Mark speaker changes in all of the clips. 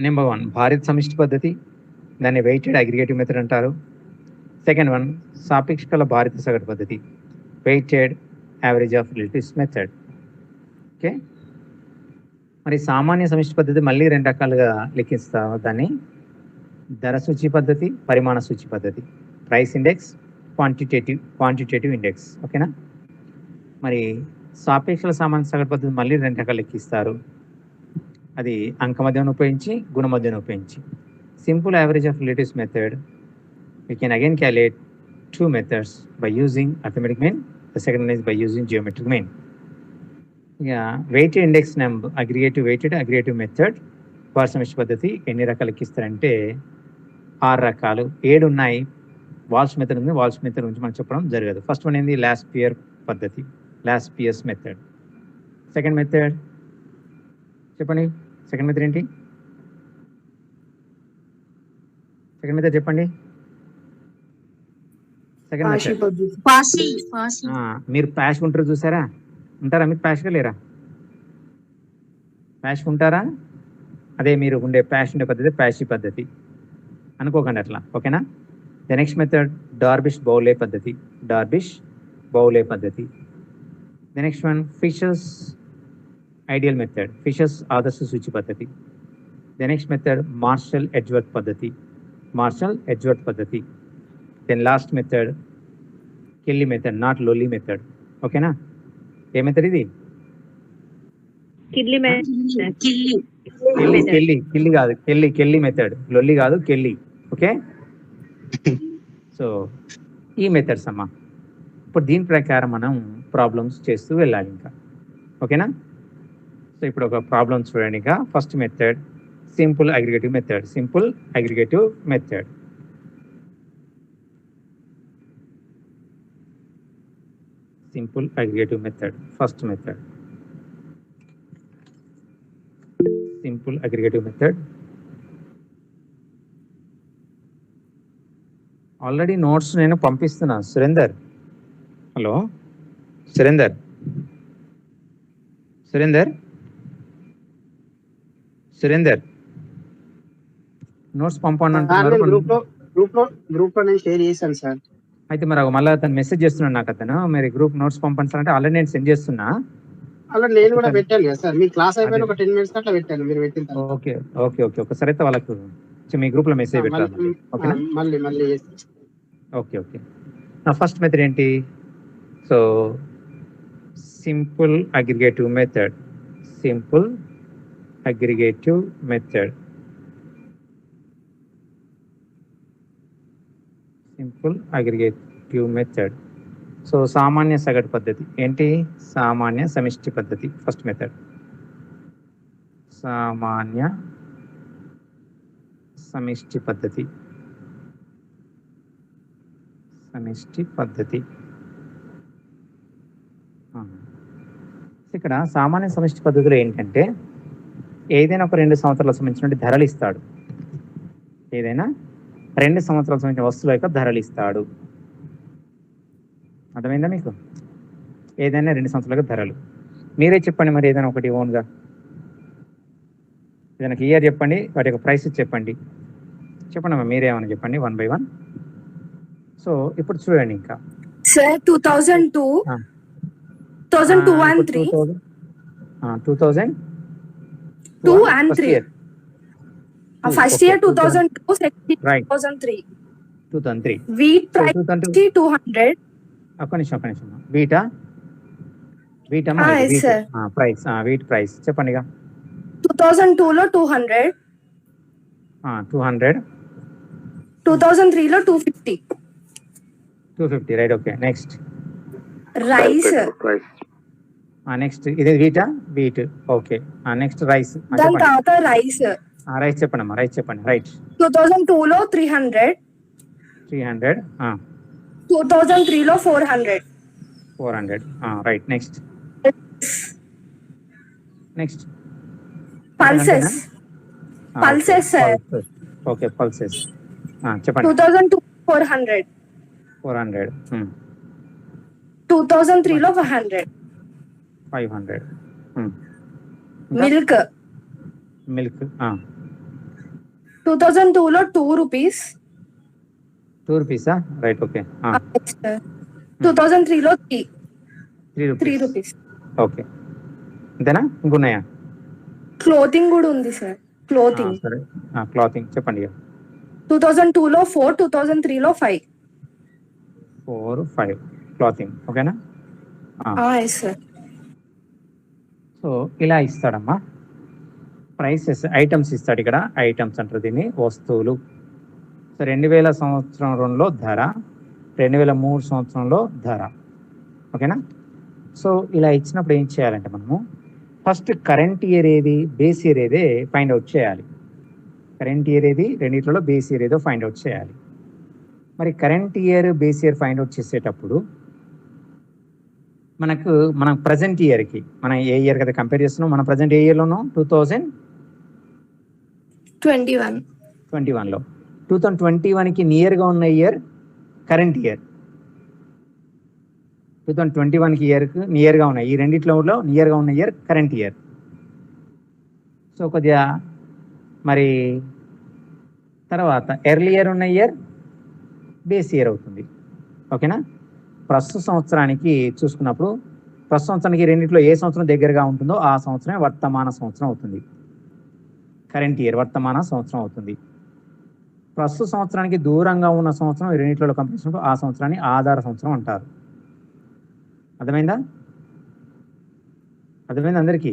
Speaker 1: Number 1 భారిత సమిష్టి పద్ధతి, దాన్ని వెయిటెడ్ అగ్రిగేటివ్ మెథడ్ అంటారు. సెకండ్ వన్ సాపేక్షల భారిత సగటు పద్ధతి, weighted average of relatives method. Okay, మరి సామాన్య సమిష్టి పద్ధతి మళ్ళీ 2 రకాలుగా లెక్కిస్తాము. దాన్ని ధర సూచి పద్ధతి, పరిమాణ సూచి పద్ధతి, ప్రైస్ ఇండెక్స్, క్వాంటిటేటివ్ ఇండెక్స్. ఓకేనా, మరి సాపేక్షల సామాన్య సగటు పద్ధతి మళ్ళీ 2 రకాలు లెక్కిస్తారు. అది అంక మధ్యను ఉపయోగించి, గుణ మధ్యను ఉపయోగించి. Simple average of relatives method, we can again calculate 2 methods by using arithmetic mean. The second one is by using geometric mean. Weighted index number aggregative method for సమిష్టి పద్ధతి ఎన్ని రకాలు లెక్కిస్తారంటే 6 రకాలు, 7 ఉన్నాయి. వాల్స్ మెథడ్ ఉంది. వాల్స్ మెథడ్ గురించి మనం చెప్పడం జరగదు. ఫస్ట్ వన్ ఏంది? లాస్పియర్ పద్ధతి, లాస్పియస్ మెథడ్. సెకండ్ మెథడ్ చెప్పండి. సెకండ్ మెథడ్ ఏంటి? సెకండ్ మెథడ్ చెప్పండి. సెకండ్ మెథడ్ మీరు ప్యాష్ ఉంటారు చూసారా? ఉంటారా మీరు ప్యాష్గా లేరా? ప్యాష్ ఉంటారా? అదే మీరు ఉండే ప్యాష్ ఉండే పద్ధతి ప్యాషీ పద్ధతి అనుకోకండి అట్లా. ఓకేనా? The next method Dorbish Bowley పద్ధతి, డార్బిష్ బౌలే పద్ధతి. The next one Fisher's ideal method, Fisher's ఆదర్శ సూచి పద్ధతి. The next method Marshall Edgeworth పద్ధతి, మార్షల్ ఎడ్జ్వర్త్ పద్ధతి. Then last method Kelly method, not లొల్లీ మెథడ్. ఓకేనా? ఏ మెథడ్ ఇది? కెల్లీ కాదు, కెల్లీ మెథడ్, లొల్లి కాదు, కెల్లీ. ఓకే, సో ఈ మెథడ్స్ అమ్మా. ఇప్పుడు దీని ప్రకారం మనం ప్రాబ్లమ్స్ చేస్తూ వెళ్ళాలి ఇంకా. ఓకేనా? సో ఇప్పుడు ఒక ప్రాబ్లమ్ చూడండి. ఇంకా first method simple aggregative method, simple aggregative method. Simple aggregative method, first method simple aggregative method. Already notes నేను పంపిస్తున్నా. సురేందర్, హలో సురేందర్, సురేందర్, సురేందర్ నోట్స్ పంపండి అంటున్నారు.
Speaker 2: గ్రూప్ లో నేను షేర్ చేశాను సార్.
Speaker 1: అయితే మరి మళ్ళీ అతను మెసేజ్ చేస్తున్నాడు నాకు. అతను మరి గ్రూప్ నోట్స్ పంపండి సార్ అంటే ఆల్రెడీ నేను సెండ్ చేస్తున్నా.
Speaker 2: అలా నేను కూడా పెట్టాను కదా సార్, మీ క్లాస్ అయిపోయిన ఒక 10 minutes అట్లా పెట్టాను, మీరు పెట్టిన తర్వాత.
Speaker 1: ఓకే ఓకే ఓకే ఒకసారి అయితే వాళ్ళకు మీ గ్రూప్ లో మెసేజ్ పెట్టాలి. ఓకేనా?
Speaker 2: మళ్ళీ
Speaker 1: ఓకే ఓకే. నా ఫస్ట్ మెథడ్ ఏంటి? So simple aggregative method, simple aggregative method, simple aggregative method. So సామాన్య సగటు పద్ధతి ఏంటి? సామాన్య సమిష్టి పద్ధతి, ఫస్ట్ మెథడ్. సామాన్య సమిష్టి పద్ధతి, సమిష్టి పద్ధతి. ఇక్కడ సామాన్య సమిష్టి పద్ధతిలో ఏంటంటే ఏదైనా ఒక 2 సంవత్సరాలకు సంబంధించిన ధరలు ఇస్తాడు. ఏదైనా 2 సంవత్సరాలకు సంబంధించిన వస్తువుల యొక్క ధరలు ఇస్తాడు. అర్థమైందా మీకు? ఏదైనా 2 సంవత్సరాలకు ధరలు. మీరే చెప్పండి మరి, ఏదైనా ఒకటి ఓన్గా ఏదైనా ఇయర్ చెప్పండి, వాటి యొక్క ప్రైస్ చెప్పండి. చెప్పండి అమ్మా, మీరేమన్నా చెప్పండి 1 by 1. సో ఇప్పుడు చూడండి ఇంకా
Speaker 3: sir 2002 2002 and 3 2002 and 3 first year 2002 second 2003 wheat price 200.
Speaker 1: ఒక్క నిమిషం వీట్ ప్రైస్, వీట్ ప్రైస్ చెప్పండి.
Speaker 3: 2002 లో 200, 2003 లో 250
Speaker 1: right. Okay, next
Speaker 3: rice.
Speaker 1: Next ఇది వీట్. Okay, next rice.
Speaker 3: దాని తర్వాత రైస్
Speaker 1: చెప్పండి అమ్మా, రైస్ చెప్పండి. రైట్.
Speaker 3: 2002 లో 300, 2003 లో 400.
Speaker 1: Right. Next
Speaker 3: pulses sir.
Speaker 1: Okay, pulses చెప్పండి.
Speaker 3: 2002 400, 2003 లో 500. మిల్క్ 2002 లో 2 రూపీస్.
Speaker 1: 2 రూపీసా? Right, okay.
Speaker 3: 2003 లో 3
Speaker 1: 3
Speaker 3: రూపీస్.
Speaker 1: ఓకే, అంతేనా? ఇంకున్నాయా?
Speaker 3: క్లోతింగ్ కూడా ఉంది సార్. క్లోతింగ్
Speaker 1: సరే, క్లాతింగ్ చెప్పండి.
Speaker 3: 2002 లో 4, 2003 లో 5.
Speaker 1: 4, 5 క్లాతింగ్, ఓకేనా?
Speaker 3: Yes sir.
Speaker 1: సో ఇలా ఇస్తాడమ్మా ప్రైసెస్, ఐటమ్స్ ఇస్తాడు. ఇక్కడ ఐటమ్స్ అంటారు దీన్ని, వస్తువులు. సో 2000 సంవత్సరంలో ధర, 2003 సంవత్సరంలో ధర, ఓకేనా? సో ఇలా ఇచ్చినప్పుడు ఏం చేయాలంటే మనము ఫస్ట్ కరెంట్ ఇయర్ ఏది, బేస్ ఇయర్ ఏదే ఫైండ్ అవుట్ చేయాలి. కరెంట్ ఇయర్ ఏది, రెండిట్లలో బేస్ ఇయర్ ఏదో ఫైండ్ అవుట్ చేయాలి. మరి current year, base year find out చేసేటప్పుడు మనం ప్రజెంట్ ఇయర్కి మనం ఏ ఇయర్ కదా కంపేర్ చేస్తున్నాం, మనం ప్రజెంట్ ఏ ఇయర్లో ఉన్నాం? 2021లో. 2021కి నియర్గా ఉన్న ఇయర్ కరెంట్ ఇయర్. 2021కి ఇయర్కి నియర్గా ఉన్నాయి, ఈ రెండిట్లో నియర్గా ఉన్న ఇయర్ కరెంట్ ఇయర్. సో కొద్దిగా మరి తర్వాత ఎర్లియర్ ఉన్న ఇయర్ బేస్ ఇయర్ అవుతుంది, ఓకేనా? ప్రస్తుత సంవత్సరానికి చూసుకున్నప్పుడు ప్రస్తుత సంవత్సరానికి రెండిట్లో ఏ సంవత్సరం దగ్గరగా ఉంటుందో ఆ సంవత్సరమే వర్తమాన సంవత్సరం అవుతుంది. కరెంట్ ఇయర్ వర్తమాన సంవత్సరం అవుతుంది. ప్రస్తుత సంవత్సరానికి దూరంగా ఉన్న సంవత్సరం ఈ రెండిట్లో కంపేర్ చేసినప్పుడు ఆ సంవత్సరాన్ని ఆధార సంవత్సరం అంటారు. అర్థమైందా అందరికీ?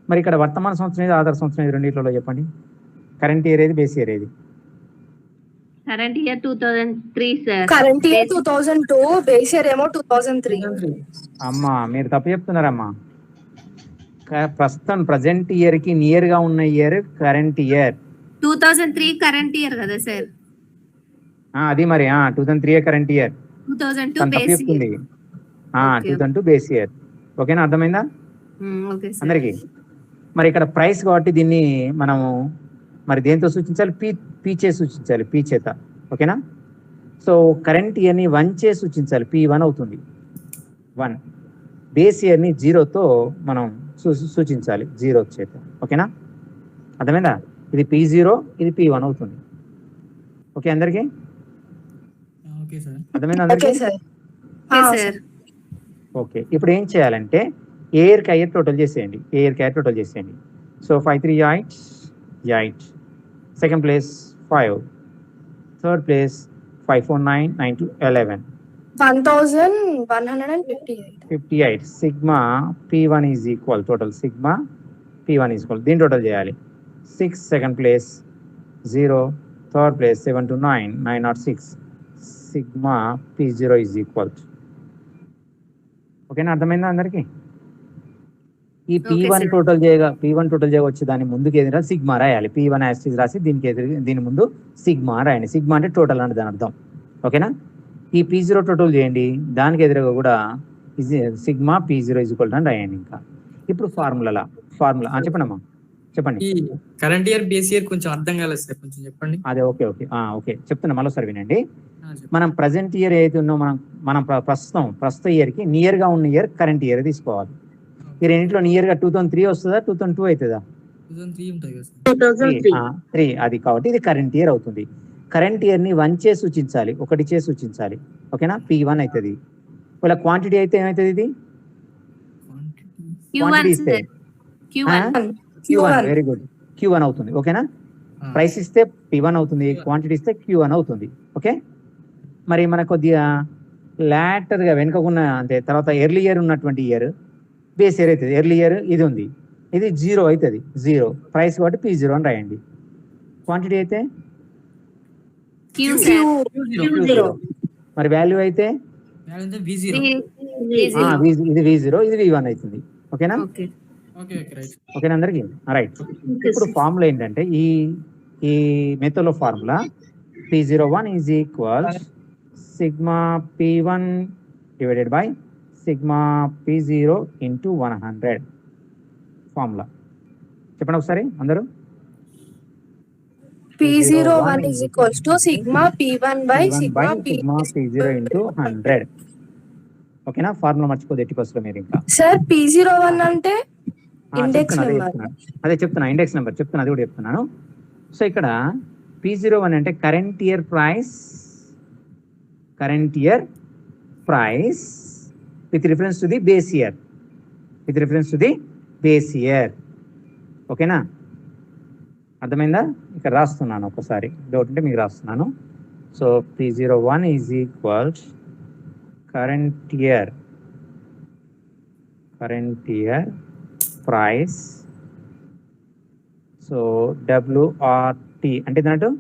Speaker 1: మరి ఇక్కడ వర్తమాన సంవత్సరం ఏది, ఆధార సంవత్సరం ఏది, రెండిట్లో చెప్పండి. కరెంట్ ఇయర్ ఏది, బేస్ ఇయర్ ఏది?
Speaker 4: Current year 2003 sir.
Speaker 3: Current year 2002, base year ఏమో 2003.
Speaker 1: అమ్మా మీరు తప్పు చెప్తున్నారమ్మా. ప్రస్తుతం ప్రజెంట్ ఇయర్ కి నియర్ గా ఉన్న year current year.
Speaker 4: 2003 current year కదా సార్.
Speaker 1: అది మరి 2003 కరెంట్ ఇయర్.
Speaker 4: 2002 బేస్
Speaker 1: చెప్తుంది.
Speaker 4: ఇయర్.
Speaker 1: 2002 బేస్ ఇయర్, ఓకేనా? అర్థమైందా
Speaker 4: ఓకే సార్.
Speaker 1: అందరికి? మరి ఇక్కడ ప్రైస్ కాబట్టి దీన్ని మనము మరి దేంతో సూచించాలి? పీ చే సూచించాలి, పీ చేత, ఓకేనా? సో కరెంట్ ఇయర్ని 1 చే సూచించాలి, P1 అవుతుంది. 1 బేస్ ఇయర్ని 0తో మనం సూచించాలి, 0 చేత, ఓకేనా? అర్థమైందా? ఇది P0, ఇది P1 అవుతుంది. ఓకే అందరికి? అర్థమైందా అందరికి? ఓకే, ఇప్పుడు ఏం చేయాలంటే ఏయర్ కి అయ్యర్ టోటల్ చేసేయండి. So 5 3 8, second place 5, third place 5 4 9 9 2 11, 1158. Sigma P1 is equal, total sigma P1 is equal, దీని టోటల్ చేయాలి. 6 second place 0, third place 7 to 9 906, sigma P0 is equal. ఓకేనా? అర్థమైందా అందరికి? ఈ P1 టోటల్ చేయగా వచ్చి దాని ముందుకు ఎదురు సిగ్మా రాయాలి. P1 యాస్టిస్ రాసి దీని ముందు సిగ్మా రాయండి. సిగ్మా అంటే టోటల్ అంటే దాని అర్థం, ఓకేనా? ఈ P0 టోటల్ చేయండి, దానికి ఎదురుగా కూడా సిగ్మా P0 ఈజ్ ఈక్వల్ అని రాయండి. ఇంకా ఇప్పుడు ఫార్ములా చెప్పండి.
Speaker 5: కరెంట్ ఇయర్, బేస్ ఇయర్ కొంచెం అర్థం కాలేదు సార్, కొంచెం చెప్పండి.
Speaker 1: అదే ఓకే చెప్తున్నా, మరోసారి వినండి. మనం ప్రజెంట్ ఇయర్ ఏదైతే ఉన్నో మనం ప్రస్తుత ఇయర్ కి నియర్ గా ఉన్న ఇయర్ కరెంట్ ఇయర్ తీసుకోవాలి. ఈ రెండింటిలో నియర్ గా 2003 వస్తుందా, 2002 అవుతుందా? 3. అది కాబట్టి ఇది కరెంట్ ఇయర్ అవుతుంది. కరెంట్ ఇయర్ ని 1 చే సూచించాలి, 1 చే సూచించాలి, ఓకేనా? P1 అవుతుంది. ఇలా క్వాంటిటీ అయితే ఏమవుతుంది? ఇది క్వాంటిటీ ఇస్తే Q1, వెరీ గుడ్, Q1 అవుతుంది, ఓకేనా? ప్రైస్ ఇస్తే P1 అవుతుంది, క్వాంటిటీ ఇస్తే Q1 అవుతుంది, ఓకే? మరి మనకు కొద్దిగా లాటర్ గా వెనుకకున్న అంటే తర్వాత ఎర్లీ ఇయర్ ఉన్నటువంటి ఇయర్ బేస్ ఇయర్ అవుతుంది. ఎర్లీ ఇయర్ ఇది ఉంది, ఇది 0 అవుతుంది, 0 ప్రైస్ కాబట్టి P0 అని రాయండి. క్వాంటిటీ అయితే
Speaker 3: Q0.
Speaker 1: మరి వాల్యూ అయితే ఇది V0, ఇది V1 అవుతుంది, ఓకేనా? ఓకేనా అందరికి? రైట్. ఇప్పుడు ఫార్ములా ఏంటంటే ఈ మెథడ్ లో formula P01 is equal sigma P1 divided by sigma P0 into 100. Formula చెప్పండి ఒకసారి అందరూ.
Speaker 3: P01 is equals to sigma P1 by sigma
Speaker 1: P0 into 100. ఓకేనా? ఫార్ములా మర్చిపోదు ఎట్టి పరిస్థితుల్లో మీరు. ఇంకా
Speaker 3: సార్ P01 అంటే ఇండెక్స్ నెంబర్.
Speaker 1: అదే చెప్తున్నా ఇండెక్స్ నెంబర్ చెప్తున్నా, అది కూడా చెప్తున్నాను. సో ఇక్కడ P01 అంటే current year price with reference to the base year. ఓకేనా, అర్థమైందా? ఇక్కడ రాస్తున్నాను ఒకసారి, డౌట్ ఉంటే మీకు రాస్తున్నాను. So P01 is equals current year price. So WRT అంటే దాంట్లో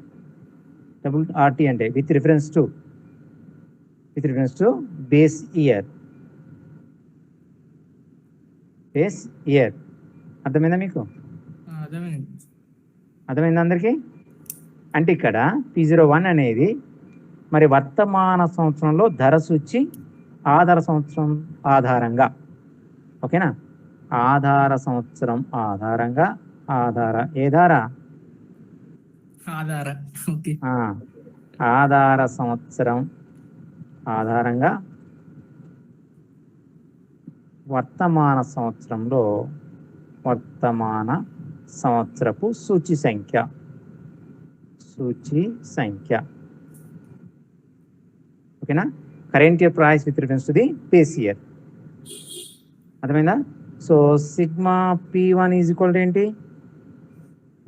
Speaker 1: WRT అంటే with reference to base year. అర్థమైందా మీకు? అర్థమైందా అందరికీ? అంటే ఇక్కడ P01 అనేది మరి వర్తమాన సంవత్సరంలో ధర సూచి ఆధార సంవత్సరం ఆధారంగా, ఓకేనా, ఆధార సంవత్సరం ఆధారంగా ఆధార సంవత్సరం ఆధారంగా వర్తమాన సంవత్సరపు సూచి సంఖ్య. ఓకేనా, current year price with reference to the base year. అర్థమైందా? So sigma P1 is equal to ఏంటి?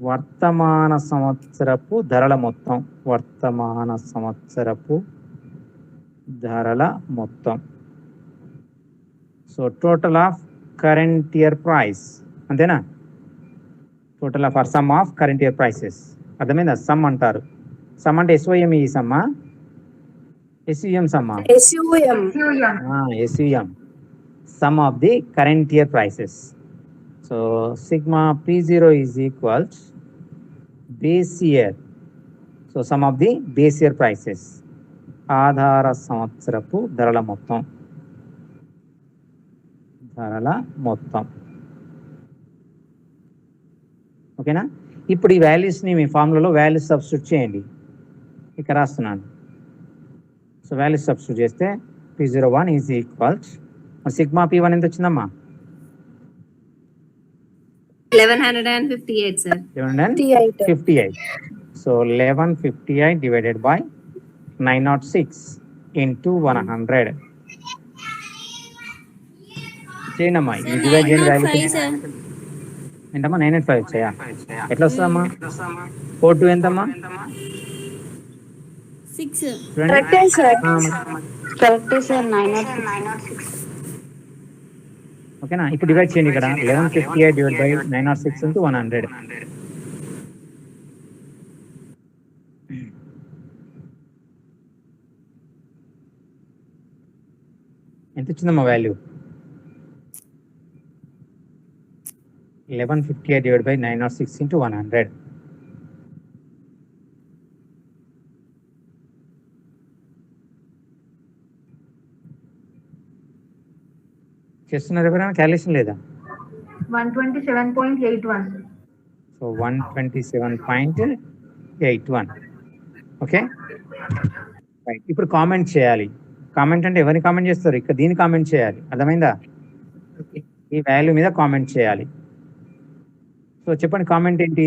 Speaker 1: వర్తమాన సంవత్సరపు ధరల మొత్తం. So total of current year price, అంతేనా? Total of sum of current year prices. అర్థమైందా? సమ్ అంటారు. సమ్ అంటే SOME సమ్మా, SUM సమ్మా? SUM, sum of the current year prices. So sigma P0 is equals base year. So sum of the base year prices. ఆధార సంవత్సరపు ధరల మొత్తం. ఓకేనా? ఇప్పుడు ఈ వాల్యూస్ని మీ ఫార్ములాలో వాల్యూస్ సబ్స్టిట్యూట్ చేయండి. ఇక్కడ రాస్తున్నాను. సో వాల్యూస్ సబ్స్టిట్యూట్ చేస్తే P01 is equals sigma P1 ఎంత వచ్చిందమ్మా?
Speaker 4: 1158 sir.
Speaker 1: 1158. So 1158 divided by 906 into 100. చేయండమ్మా, ఈ డివైడ్ చేయండి. వాల్యూ ఏంటమ్మా? 985 వచ్చాయా? ఎట్లా వస్తుందమ్మా? 42 ఎంతమ్మా?
Speaker 3: 6.
Speaker 1: ఓకేనా, ఇప్పుడు డివైడ్ చేయండి. ఇక్కడ 1158 డివైడ్ బై 906 ఇంటూ 100. ఎంత వచ్చిందమ్మా వాల్యూ? 1158 divide by 906 into 100. చేస్తున్నారు ఎవరైనా? క్యాలిక్యులేషన్ లేదా?
Speaker 3: 127.81.
Speaker 1: సో 127.81. Okay right. ఇప్పుడు కామెంట్ చేయాలి. కామెంట్ అంటే ఎవరిని కామెంట్ చేస్తారు? ఇక్కడ దీన్ని కామెంట్ చేయాలి. అర్థమైందా? ఈ వాల్యూ మీద కామెంట్ చేయాలి. సో చెప్పండి కామెంట్ ఏంటి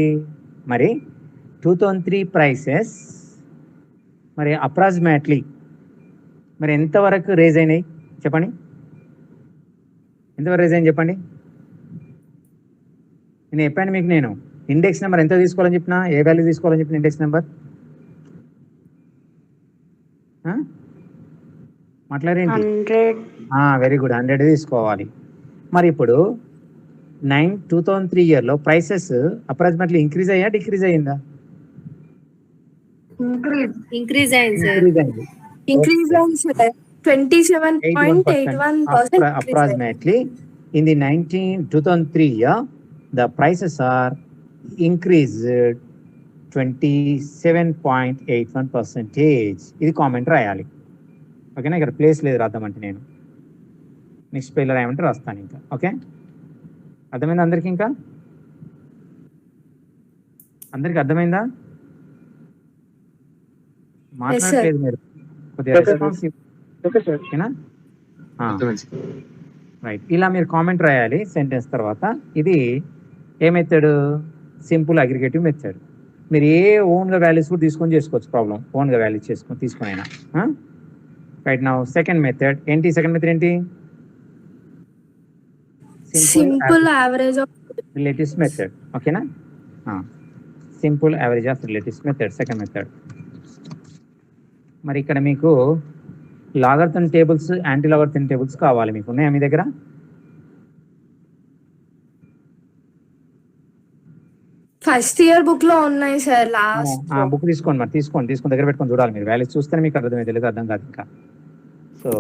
Speaker 1: మరి? 2003 ప్రైసెస్ మరి అప్రాక్సిమేట్లీ మరి ఎంతవరకు రేజ్ అయినాయి చెప్పండి? ఎంతవరకు రేజ్ అయింది చెప్పండి? నేను చెప్పాను మీకు, నేను ఇండెక్స్ నెంబర్ ఎంత తీసుకోవాలని చెప్పినా, ఏ వాల్యూ తీసుకోవాలని చెప్పిన ఇండెక్స్ నెంబర్ మాట్లాడేంటి? వెరీ గుడ్, 100 తీసుకోవాలి. మరి ఇప్పుడు 2003 ఇయర్లో ప్రైసెస్ అప్రాక్సిమేట్లీ ఇంక్రీజ్ అయ్యా డిక్రీజ్ అయ్యిందా?
Speaker 4: ఇంక్రీజ్ అయింది sir.
Speaker 3: Increase on 27.81%.
Speaker 1: Approximately in the 2003 year, the prices are increased 27.81%. ఇది కామెంట్ రాయాలి. ఓకేనా? ఇక్కడ ప్లేస్ లేదు రాద్దామంటే నేను నెక్స్ట్ పేజ్లో రాయమంటే రాస్తాను ఇంకా. ఓకే, అర్థమైందా అందరికి? ఇంకా అందరికి అర్థమైందా? మాట్లాడలేదు మీరు కొద్దిగా రెస్పాన్స్. ఓకేనా? రైట్. ఇలా మీరు కామెంట్ రాయాలి సెంటెన్స్ తర్వాత. ఇది ఏ మెథడ్? Simple aggregative method. మీరు ఏ ఓన్గా వాల్యూస్ కూడా తీసుకొని చేసుకోవచ్చు ప్రాబ్లం. ఓన్గా వాల్యూస్ తీసుకొని అయినా. రైట్ నౌ సెకండ్ మెథడ్ ఏంటి? సెకండ్ మెథడ్ ఏంటి?
Speaker 3: Simple average of
Speaker 1: relatives method. ఓకేనా? Simple average of relatives method second method. మరి ఇక్కడ మీకు logarithm tables, anti logarithm tables కావాలి. మీకు ఉన్నాయా మీ దగ్గర?
Speaker 3: ఫస్ట్ ఇయర్ బుక్ లో ఉన్నాయి సార్. లాస్ట్
Speaker 1: బుక్ తీసుకోండి. మరి తీసుకొని దగ్గర పెట్టుకొని చూడాలి. మీరు వాల్యూస్ చూస్తేనే మీకు అర్థమైతే లేదు, అర్థం కాదు ఇంకా. సో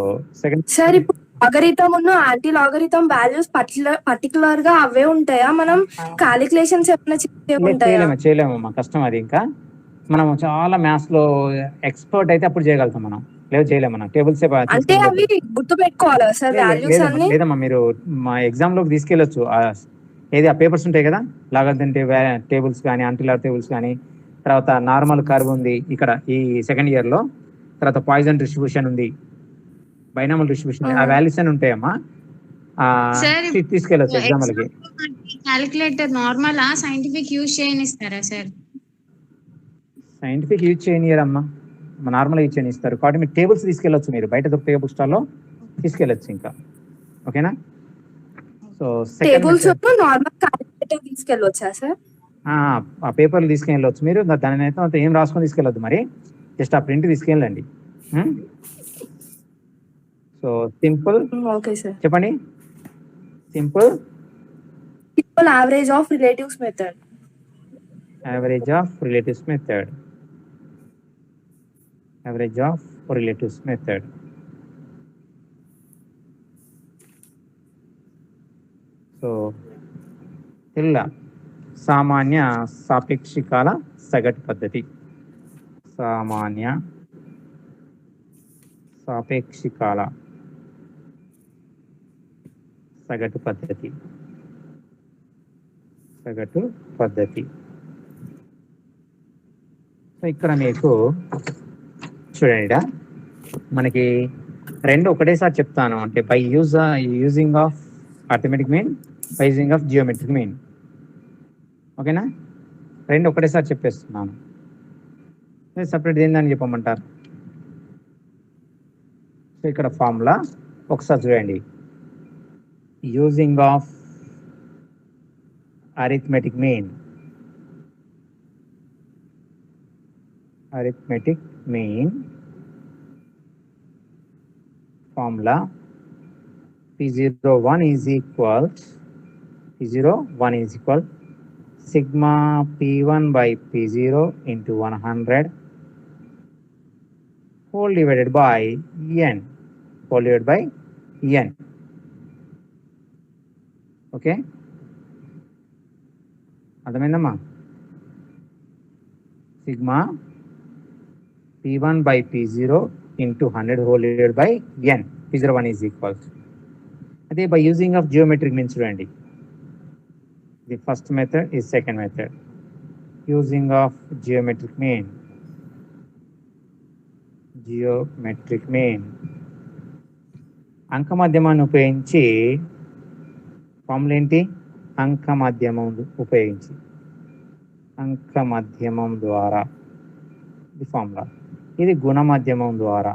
Speaker 1: సెకండ్
Speaker 3: సార్, ఇప్పుడు లాగరిథం ఉన్న యాంటీ లాగరిథం వాల్యూస్ పర్టికులర్ గా అవే ఉంటాయా? మనం క్యాలిక్యులేషన్స్ ఏమైనా ఉంటాయా?
Speaker 1: చేయలేము, కష్టం అది. ఇంకా మనం చాలా మ్యాథ్స్ లో ఎక్స్పర్ట్ అయితే అప్పుడు చేయగలుగుతాం. మనం చేయలేము. మనం టేబుల్స్
Speaker 3: అంటే అవి గుర్తు పెట్టుకోవాలా సార్ వాల్యూస్ అన్ని?
Speaker 1: లేదమ్మా, మీరు మా ఎగ్జామ్ లోకి తీసుకెళ్ళొచ్చు. ఏది ఆ పేపర్స్ ఉంటాయి కదా, లాగర్థన్ టేబుల్స్ కానీ, యాంటీ టేబుల్స్ కానీ, తర్వాత నార్మల్ కర్వ్ ఉంది ఇక్కడ ఈ సెకండ్ ఇయర్ లో, తర్వాత పాయిజన్ డిస్ట్రిబ్యూషన్ ఉంది, బైనామల్ డిస్ట్రిబ్యూషన్, ఆ వాల్యూస్ అని ఉంటాయమ్మా. తీసుకెళ్ళొచ్చు ఎగ్జామ్ లకి.
Speaker 6: క్యాలిక్యులేటర్ నార్మల్ సైంటిఫిక్ యూజ్ చేయనిస్తారా సార్?
Speaker 1: సైంటిఫిక్ యూజ్ చేయనియరమ్మా, నార్మల్ యూజ్ చేయనిస్తారు. కాబట్టి మీరు టేబుల్స్ తీసుకెళ్ళొచ్చు. మీరు బయట దొరికే బుక్ స్టాల్ లో తీసుకెళ్ళొచ్చు ఇంకా. ఓకేనా? సో
Speaker 3: టేబుల్స్ నార్మల్ క్యాలిక్యులేటర్ తీసుకెళ్ళొచ్చా సార్?
Speaker 1: ఆ పేపర్లు తీసుకెళ్ళొచ్చు మీరు. దాని అయితే అంత ఏం రాసుకొని తీసుకెళ్ళొద్దు, మరి జస్ట్ ఆ ప్రింట్ తీసుకెళ్ళండి. So simple.
Speaker 3: ఓకే సార్,
Speaker 1: చెప్పండి. Simple
Speaker 3: average of relatives method.
Speaker 1: Average of relatives method. Average of relatives method. So ఇలా సామాన్య సాపేక్షికాల సగటు పద్ధతి. సామాన్య సాపేక్షికాల సగటు పద్ధతి. సగటు పద్ధతి. సో ఇక్కడ మీకు చూడండి, మనకి రెండు ఒకటేసారి చెప్తాను. అంటే by using of arithmetic mean, by using of geometric mean. ఓకేనా? రెండు ఒకటేసారి చెప్పేస్తున్నాను. సపరేట్ ఏందని చెప్పమంటారు? సో ఇక్కడ ఫార్ములా ఒకసారి చూడండి. Using of arithmetic mean. Arithmetic mean formula P01 is equal sigma P1 by P0 into 100 whole divided by n. Okay, అర్థమైందమ్మా? sigma P1 by P0 into 100 whole divided by n. P01 is equal. అదే by using of geometric means చూడండి. The first method is second method. Using of geometric mean. అంక మాధ్యమాన్ని ఉపయోగించి formula ఏంటి? అంక మాధ్యమం ఉపయోగించి, అంక మాధ్యమం ద్వారా ఇది ఫార్ములా. ఇది గుణమాధ్యమం ద్వారా.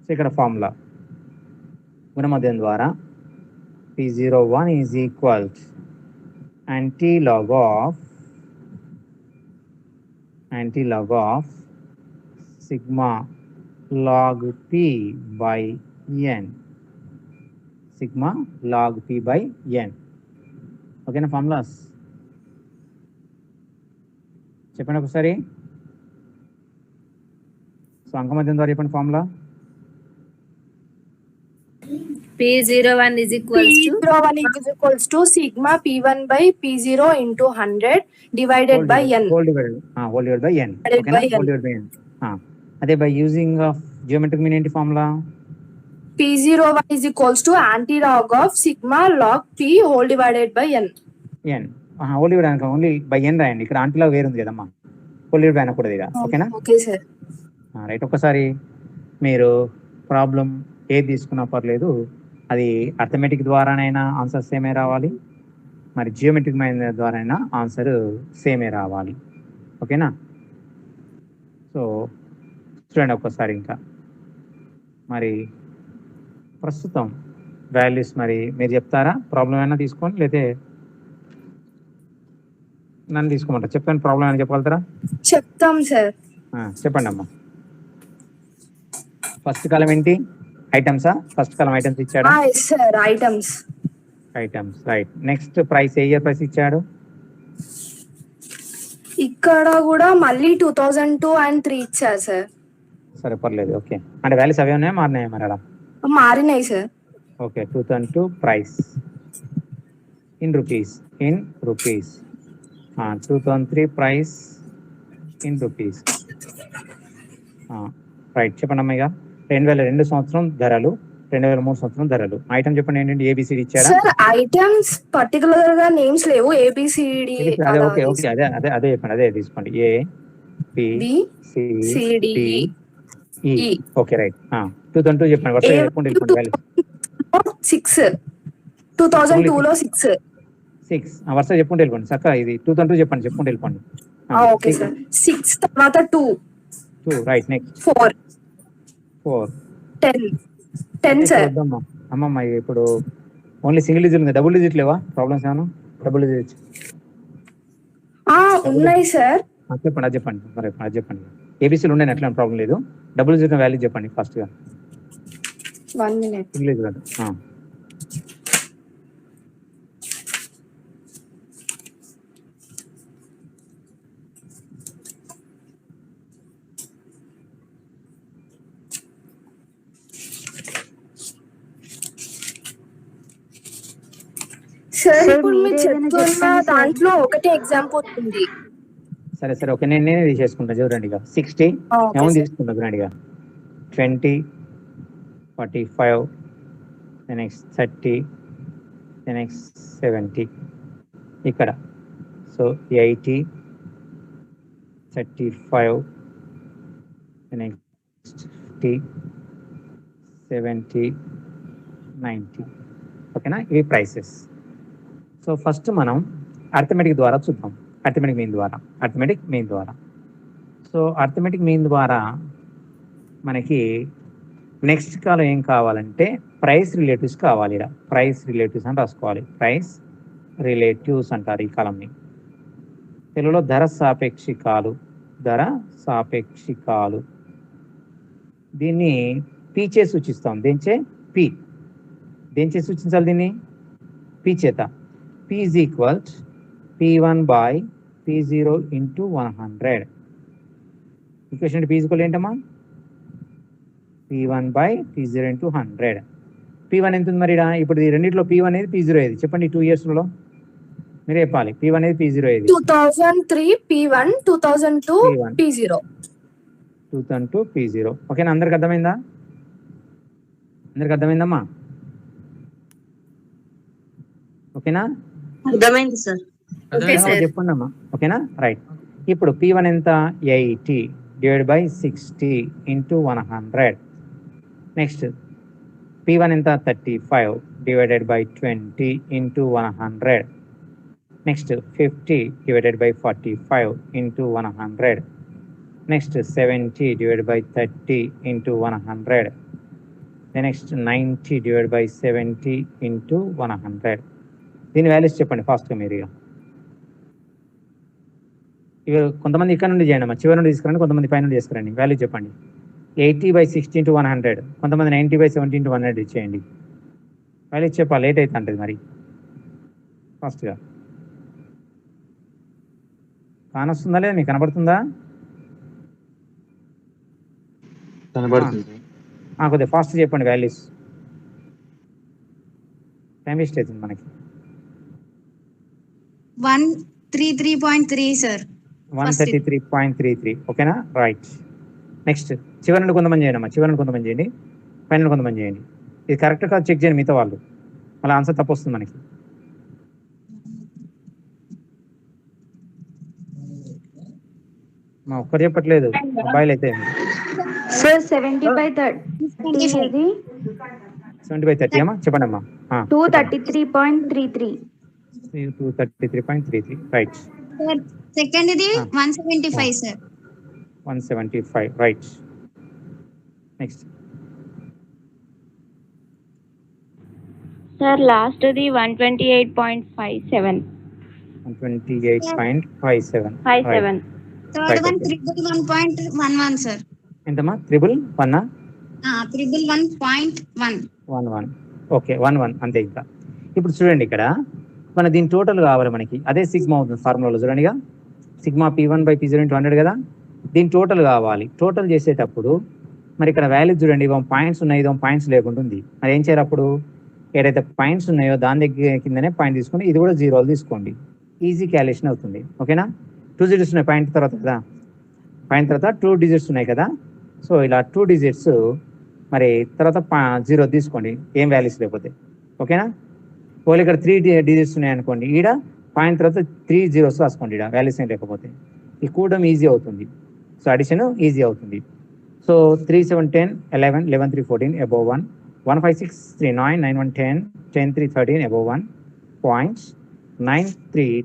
Speaker 1: సో ఇక్కడ ఫార్ములా గుణమాధ్యమం ద్వారా P01 is equal to anti-log of sigma log P by n. Sigma log P by n. ఓకేనా ఫార్ములాస్? చెప్పండి ఒకసారి. సో అంకమధ్యం ద్వారా చెప్పండి formula.
Speaker 4: P01 is equals to
Speaker 3: sigma P1 by P0 into 100 divided by n.
Speaker 1: Whole divided by n. అదే by using of geometric mean ఏంటి formula?
Speaker 3: P01 is equals to anti-log of sigma log P whole divided by n.
Speaker 1: Whole divide only by N రాయండి. ఇక్కడ ఆంటీలో వేరు ఉంది కదమ్మా, whole divide అనకూడదు ఇక. ఓకేనా?
Speaker 3: Okay sir.
Speaker 1: రైట్. ఒకసారి మీరు ప్రాబ్లం ఏది తీసుకున్నా పర్లేదు, అది అర్థమెటిక్ ద్వారానైనా ఆన్సర్స్ ఏమే రావాలి, మరి జియోమెట్రిక్ మైండ్ ద్వారా అయినా ఆన్సర్ సేమే రావాలి. ఓకేనా? సో చూడండి ఒక్కసారి ఇంకా మరి ప్రస్తుతం వాల్యూస్ మరి మీరు చెప్తారా? ప్రాబ్లం అయినా తీసుకోండి, లేదా నన్ను తీసుకోమంటారా? చెప్పండి, ప్రాబ్లం అయినా చెప్పగలుగుతారా?
Speaker 3: చెప్తాం సార్.
Speaker 1: చెప్పండి అమ్మా. ఫస్ట్ కాలం ఏంటి? ఐటమ్సా? ఫస్ట్ కాలం ఐటమ్స్ ఇచ్చాడా?
Speaker 3: Sir items.
Speaker 1: Items, right. Next price, ఏ ఇయర్ ప్రైస్ ఇచ్చాడు?
Speaker 3: ఇక్కడ కూడా మళ్ళీ 2002 and 3 ఇచ్చారు సార్.
Speaker 1: సరే పర్లేదు, ఓకే. అంటే వాల్యూస్ అవే ఉన్నాయా, మారినాయా మరి అలా?
Speaker 3: మారినాయి sir.
Speaker 1: Okay, 2002 price in rupees, 2003 price in rupees. Right, చెప్పండి అమ్మ. ఇక 2002 సంవత్సరం ధరలు, 2003 సంవత్సరం ధరలు. ఐటమ్ చెప్పండి ఏంటంటే ఏబిసిడి ఇచ్చారా?
Speaker 3: సార్ ఐటమ్స్ పర్టికులర్ గా నేమ్స్ లేవు, ఏబిసిడి.
Speaker 1: ఓకే ఓకే, అదే అదే అదే చెప్పండి, అదే తీసుకోండి. ఏ బి సి డి ఈ. Okay right. 2002 చెప్పండి. వర్షం చెప్పుకుంటూ వెళ్ళిపోండి. వాల్యూ
Speaker 3: 6, 2002 లో 6.
Speaker 1: వర్షం చెప్పుకుంటూ వెళ్ళిపోండి. చక్కగా ఇది 2002 చెప్పండి, చెప్పుకుంటూ వెళ్ళిపోండి.
Speaker 3: Okay sir. 6 తర్వాత 2
Speaker 1: రైట్. Next
Speaker 3: 4 10 sir.
Speaker 1: అమ్మమ్మ ఇప్పుడు ఓన్లీ సింగిల్ డిజిట్ ఉంది, డబుల్ డిజిట్ లేవా? ప్రాబ్లమ్స్ ఏమన్నా? డబుల్ డిజిట్
Speaker 3: ఉన్నాయి సార్.
Speaker 1: చెప్పండి, అది చెప్పండి. మరి అది చెప్పండి. ఏబిసిలు ఉన్నాయి, అట్లా ప్రాబ్లం లేదు. డబుల్ డిజిట్ వాల్యూ చెప్పండి ఫస్ట్ గా.
Speaker 3: 1 minute.
Speaker 1: Single digit.
Speaker 3: సార్ ఇప్పుడు మీరు చెప్తున్న దాంట్లో ఒకటే ఎగ్జాంపుల్ ఉంది.
Speaker 1: సరే సరే, ఓకే, నేనే తీసేసుకుంటా. చూడండి ఇక 60 ఏమో తీసుకుంటా. చూడండి ఇక 20, 45, నెక్స్ట్ 30, నెక్స్ట్ 70 ఇక్కడ. So 80, 35, next 50, 70, 90. ఓకేనా? ఇవి ప్రైసెస్. సో ఫస్ట్ మనం అర్థమెటిక్ ద్వారా చూద్దాం. అర్థమెటిక్ మీన్ ద్వారా. సో అర్థమెటిక్ మీన్ ద్వారా మనకి నెక్స్ట్ కాలం ఏం కావాలంటే ప్రైస్ రిలేటివ్స్ కావాలి. ఇలా ప్రైస్ రిలేటివ్స్ అని రాసుకోవాలి. ప్రైస్ రిలేటివ్స్ అంటారు ఈ కాలంని. తెలుగులో ధర సాపేక్షికాలు. దీన్ని పీ చే సూచిస్తాం. దేంచే? పి. దేంచే సూచించాలి దీన్ని? పి చేత. P is equals P1 by P0 into 100. Equation P is equal ఏంటమ్మా? P1 by P0 into 100. P1 ఎంత ఉంది మరి? ఇప్పుడు ఈ రెండిట్లో P1 అనేది P0 ఏది చెప్పండి? 2 years లో మీరు చెప్పాలి. P1 అనేది P0 ఏది?
Speaker 3: 2003 P1, 2002 P0.
Speaker 1: 2002 P0. ఓకేనా? అందరికి అర్థమైందా? అర్థమైందమ్మా? ఓకేనా?
Speaker 4: అర్థమైంది సార్.
Speaker 1: చెప్పండి అమ్మా. ఓకేనా? రైట్. ఇప్పుడు P1 ఎంత? 80 divide by 60 into 100. Next P1 ఎంత? 35 divided by 20 into 100. Next 50 divided by 45 into 100. Next 70 divided by 30 into 100. Next 90 divided by 70 into 100. దీని వాల్యూస్ చెప్పండి ఫాస్ట్గా మీరు. ఇవి కొంతమంది ఇక్కడ నుండి చేయండి అమ్మా, చివరి నుండి తీసుకురండి, కొంతమంది పై నుండి తీసుకురండి. వాల్యూ చెప్పండి. 80 by 60 into 100, కొంతమంది 90 by 70 into 100 ఇచ్చేయండి. వాల్యూ చెప్పాలి, లేట్ అవుతుంది అంటది మరి. ఫాస్ట్గా కానొస్తుందా లేదా? మీకు కనబడుతుందా? కొద్దిగా ఫాస్ట్ చెప్పండి వాల్యూస్, టైం వేస్ట్ అవుతుంది మనకి.
Speaker 6: 133.3 సార్.
Speaker 1: 133.33. ఓకేనా? రైట్. నెక్స్ట్ చివరి నుండి కొంతమంది చేయండి అమ్మా, చివరి నుండి కొంతమంది చేయండి, పైన కొంతమంది చేయండి. ఇది కరెక్ట్ కాదు చెక్ చేయండి మిగతా వాళ్ళు, మళ్ళీ ఆన్సర్ తప్పు వస్తుంది మనకి. మా ఒక్కరు చెప్పట్లేదు అబ్బాయిలు అయితే.
Speaker 7: సార్ 70/30
Speaker 1: 70/30 అమ్మా, చెప్పండి అమ్మా.
Speaker 7: 233.33.
Speaker 1: 233.33 రైట్.
Speaker 6: సార్ సెకండ్ ఇది
Speaker 1: Ah.
Speaker 6: 175 sir.
Speaker 1: 175 right. Next
Speaker 7: sir last the 128.57.
Speaker 1: 128.57
Speaker 7: 57.
Speaker 6: Third
Speaker 1: Right,
Speaker 6: one
Speaker 1: okay.
Speaker 6: 111 sir.
Speaker 1: ఎంతమ్మా? 111
Speaker 6: 111.1.
Speaker 1: 11 ఓకే 11 అంతే. ఇంకా ఇప్పుడు చూడండి ఇక్కడ మన దీని టోటల్ కావాలి మనకి, అదే సిగ్మా అవుతుంది ఫార్ములాలో చూడండిగా, సిగ్మా P1/P0 × 100 కదా. దీని టోటల్ కావాలి. టోటల్ చేసేటప్పుడు మరి ఇక్కడ వాల్యూ చూడండి, ఇవి పాయింట్స్ ఉన్నాయి, ఇదో పాయింట్స్ లేకుండా ఉంది. మరి ఏం చేయాలి అప్పుడు? ఏదైతే పాయింట్స్ ఉన్నాయో దాని దగ్గర కిందనే పాయింట్ తీసుకొని ఇది కూడా 0 తీసుకోండి. ఈజీ క్యాలిక్యులేషన్ అవుతుంది. ఓకేనా? 2 digits ఉన్నాయి పాయింట్ తర్వాత కదా, పాయింట్ తర్వాత 2 digits ఉన్నాయి కదా. సో ఇలా 2 digits మరి తర్వాత 0 తీసుకోండి, ఏం వాల్యూస్ లేకపోతే. ఓకేనా? ఒకవేళ ఇక్కడ 3 digits ఉన్నాయి అనుకోండి, ఈడ పాయింట్ తర్వాత 3 zeros రాసుకోండి, ఈడ వాల్యూస్ ఏం లేకపోతే. ఈ కూడడం ఈజీ అవుతుంది, సో అడిషన్ ఈజీ అవుతుంది. So 3 7 10 11 11 3 14 above 1 1 5 6 3 9 9 1 10 10 3 13 above 1 points 9 3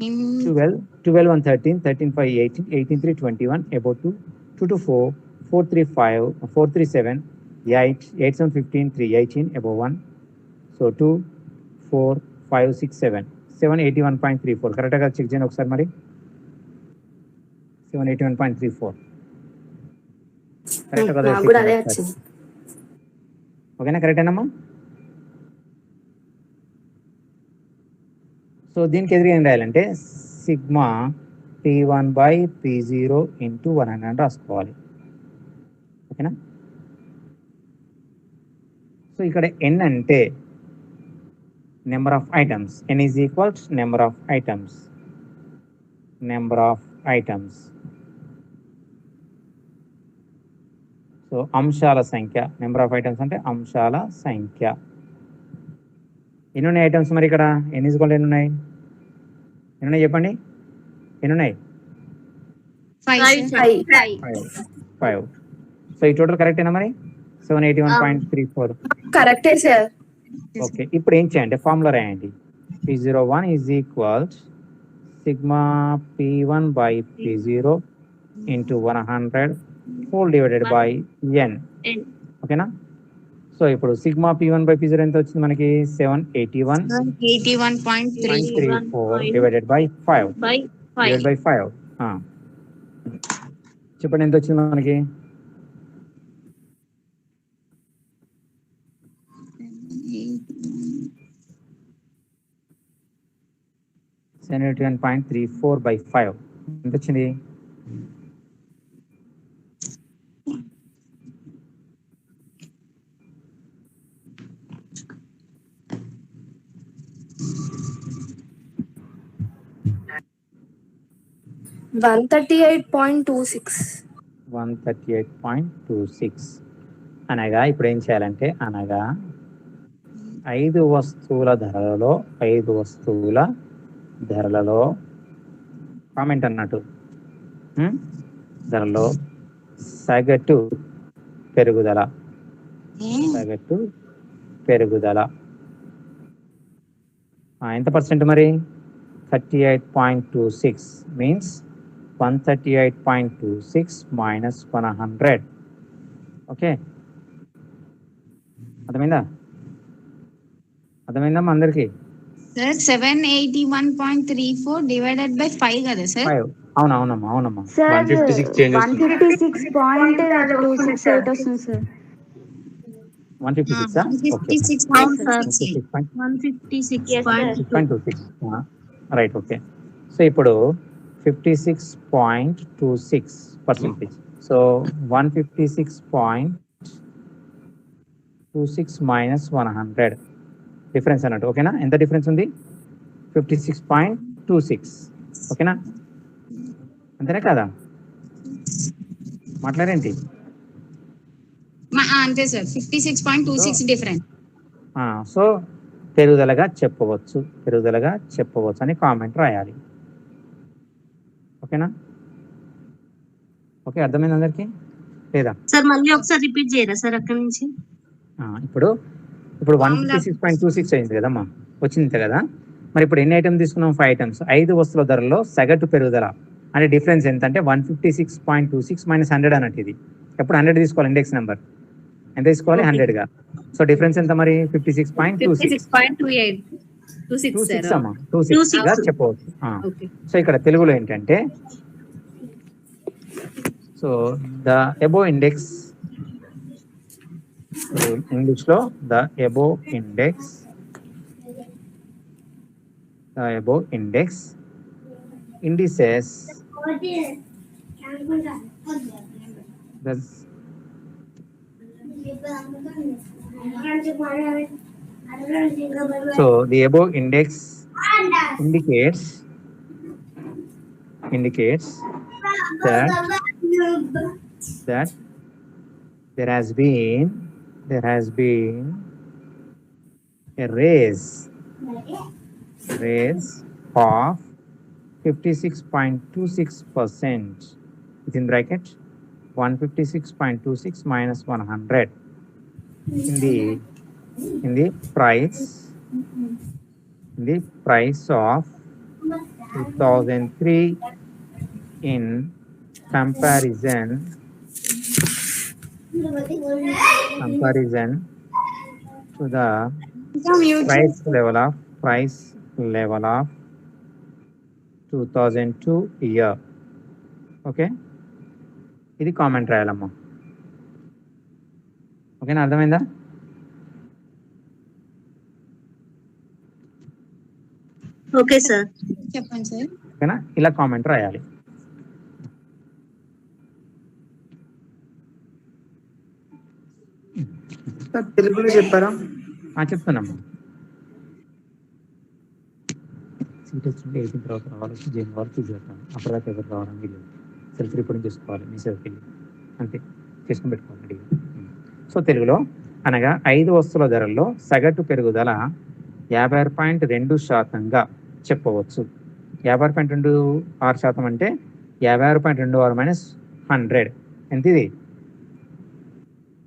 Speaker 1: 12 12 1 13 13 5 18 18 3 21 above 2 2 2 4 4 3 5 4 3 7 8 8 7 15 3 18 above 1. So 2 4 5 6 7 7 81.34 కరెక్ట్గా చెక్ చేయండి ఒకసారి. మరి 781.34 కరెక్ట్ కదా?
Speaker 3: నాకు కూడా అదే వచ్చింది.
Speaker 1: ఓకేనా? కరెక్టేనమ్మా? సో దీనికి ఎదురుగా ఏం రాయాలంటే సిగ్మా P1/P0 × 100 రాసుకోవాలి. ఓకేనా? సో ఇక్కడ n అంటే number of items, n is equals number of items, number of items. So అంశాల సంఖ్య, నెంబర్ ఆఫ్ ఐటమ్స్ అంటే అంశాల సంఖ్య. ఎన్ని ఉన్నాయి ఐటమ్స్ మరి ఇక్కడ? n ఈజ్ ఈక్వల్ ఎన్ని ఉన్నాయి? ఎన్ని ఉన్నాయి చెప్పండి, ఎన్ని ఉన్నాయి?
Speaker 6: 5.
Speaker 1: 5. సో ఈ టోటల్ కరెక్టేనా మరి? 781.34
Speaker 3: కరెక్టే సార్.
Speaker 1: ఓకే. ఇప్పుడు ఏం చేయండి, ఫార్ములా రాయండి. P01 is equals sigma P1/P0 × 100 whole divided by n. ఓకేనా? సో ఇప్పుడు సిగ్మా P1/P0 ఎంత వచ్చింది మనకి? 781.34 డివైడెడ్ బై 5 డివైడెడ్ బై 5. చెప్పండి ఎంత వచ్చింది మనకి? 781.34 by 5 ఎంత వచ్చింది? $138.26 అనగా ఇప్పుడు ఏం చేయాలంటే, అనగా 5 వస్తువుల ధరలలో కామెంట్ అన్నట్టు ధరలో సగటు పెరుగుదల ఎంత పర్సెంట్ మరి? 38.26 మీన్స్ 138.26 minus 100. ఓకే, అర్థమైందమ్మా అందరికి?
Speaker 6: సార్ 781.34 డివైడెడ్ బై 5 కదా సార్?
Speaker 1: 5. అవునమ్మా.
Speaker 7: 156.26 వస్తుంది సార్.
Speaker 1: 156 రైట్. ఓకే. సో ఇప్పుడు 56.26%. సో 156.26 minus 100 డిఫరెన్స్ అన్నట్టు. ఓకేనా? ఎంత డిఫరెన్స్ ఉంది? 56.26. ఓకేనా? అంతేనా కాదా? మాట్లాడేంటి?
Speaker 6: అంతే సార్, 56.26 డిఫరెన్స్.
Speaker 1: సో పెరుగుదలగా చెప్పవచ్చు అని కామెంట్ రాయాలి. ఓకేనా? ఓకే, అర్థమైంది అందరికి లేదా?
Speaker 8: సార్ మళ్ళీ ఒకసారి రిపీట్ చేయరా సార్ అక్కడి నుంచి?
Speaker 1: ఇప్పుడు 156.26 అయింది కదమ్మా, వచ్చింది కదా. మరి ఇప్పుడు ఎన్ని ఐటమ్స్ తీసుకున్నాం? 5 ఐటమ్స్. 5 వస్తువుల ధరల్లో సగటు పెరుగుదల అంటే డిఫరెన్స్ ఎంత అంటే 156.26 మైనస్ 100 అన్నట్టు. ఇది ఎప్పుడు 100 తీసుకోవాలి ఇండెక్స్ నెంబర్. ఎంత తీసుకోవాలి? 100గా. సో డిఫరెన్స్ ఎంత మరి? 56.26 అమ్మా. 26 గా చెప్పవచ్చు. సో ఇక్కడ తెలుగులో ఏంటంటే so the above index, English లో the above index indices so the above index indicates that there has been a raise of 56.26% within bracket 156.26 minus 100 in the price of 2003 in comparison to the price level of 2002 year. Okay, ఇది comment రాయాలమ్మా. ఓకేనా, అర్థమైందా?
Speaker 8: Okay sir.
Speaker 6: చెప్పండి sir.
Speaker 1: ఓకేనా, ఇలా comment రాయాలి.
Speaker 2: తెలుగులో చెప్పారా?
Speaker 1: చెప్తున్నామ్మా. సీటెక్స్ ఉంటే 18 తర్వాత రావాలి, జైన్ వాళ్ళు చూసేస్తాను. అప్పటిదాకా ఎవరు రావడానికి లేదు. సెల్ఫ్ రిపోర్టింగ్ చేసుకోవాలి మీ సెల్ఫ్కి అంతే, చేసుకుని పెట్టుకోవాలి. సో తెలుగులో అనగా 5 వస్తువుల ధరల్లో సగటు పెరుగుదల 56.2% చెప్పవచ్చు. 56.26% అంటే 56.26 మైనస్ 100 ఎంత? ఇది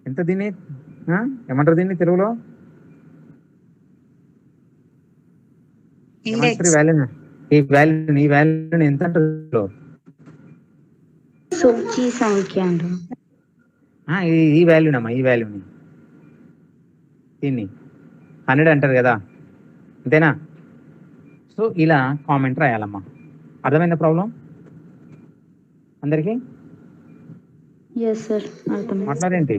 Speaker 1: ఎంత? దీన్ని ఏమంటారు? దీన్ని తెలుగులో ఈ వాల్యూని ఎంత అంటారు?
Speaker 7: సూచి సంఖ్య అంటారు.
Speaker 1: ఈ వాల్యూనమ్మా, ఈ వాల్యూని దీన్ని 100 అంటారు కదా, అంతేనా? సో ఇలా కామెంట్ రాయాలమ్మా. అర్థమైందా ప్రాబ్లం అందరికి? మాట్లాడేంటి?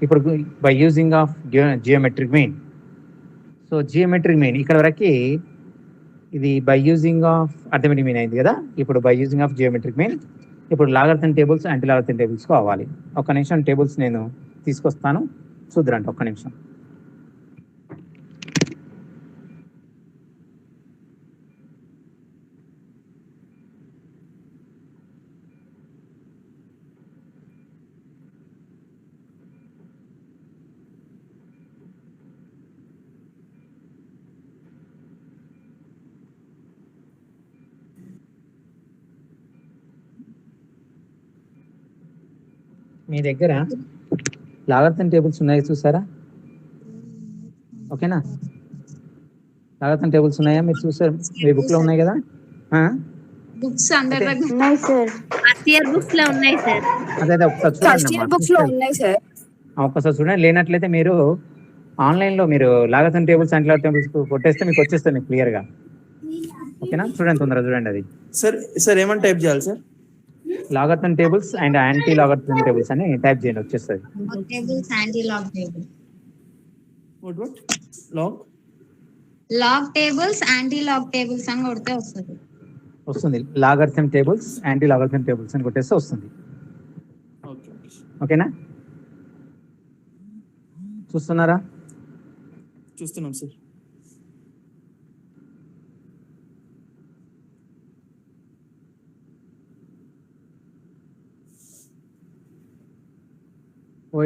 Speaker 1: ఇప్పుడు by using of geometric mean. So geometric mean ఇక్కడ వరకు ఇది by using of arithmetic mean అయింది కదా. ఇప్పుడు by using of geometric mean ఇప్పుడు logarithm tables, anti logarithm tables కావాలి. ఒక్క నిమిషం టేబుల్స్ నేను తీసుకొస్తాను, చూద్దురంట. ఒక్క నిమిషం. మీ దగ్గర లాగరిథం టేబుల్స్ ఉన్నాయి చూసారా? ఓకేనా, లాగరిథం టేబుల్స్ ఉన్నాయా? మీరు చూసారు, మీ బుక్ లో ఉన్నాయి కదా?
Speaker 6: బుక్స్ అందరి దగ్గర
Speaker 7: ఉన్నాయి సార్.
Speaker 8: ఫస్ట్ ఇయర్ బుక్స్ లో ఉన్నాయి సార్.
Speaker 1: అదే ఒకసారి చూడండి. లేనట్లయితే మీరు ఆన్లైన్ లో మీరు logarithm tables, anti logarithm tables కొట్టేస్తే మీకు వచ్చేస్తుంది మీకు క్లియర్ గా. ఓకేనా, చూడండి తొందరగా చూడండి. అది
Speaker 2: సార్ ఏమని టైప్ చేయాలి sir?
Speaker 1: Logarithm tables and anti logarithm tables అని టైప్ చేయండి, వచ్చేస్తుంది.
Speaker 6: Tables, anti log table.
Speaker 2: What?
Speaker 6: Log tables, anti log tables అని కొడితే వస్తుంది.
Speaker 1: Logarithm tables, anti logarithm tables అని కొట్టేస్తే వస్తుంది. ఓకేనా, చూస్తున్నారా?
Speaker 2: చూస్తున్నాం సార్.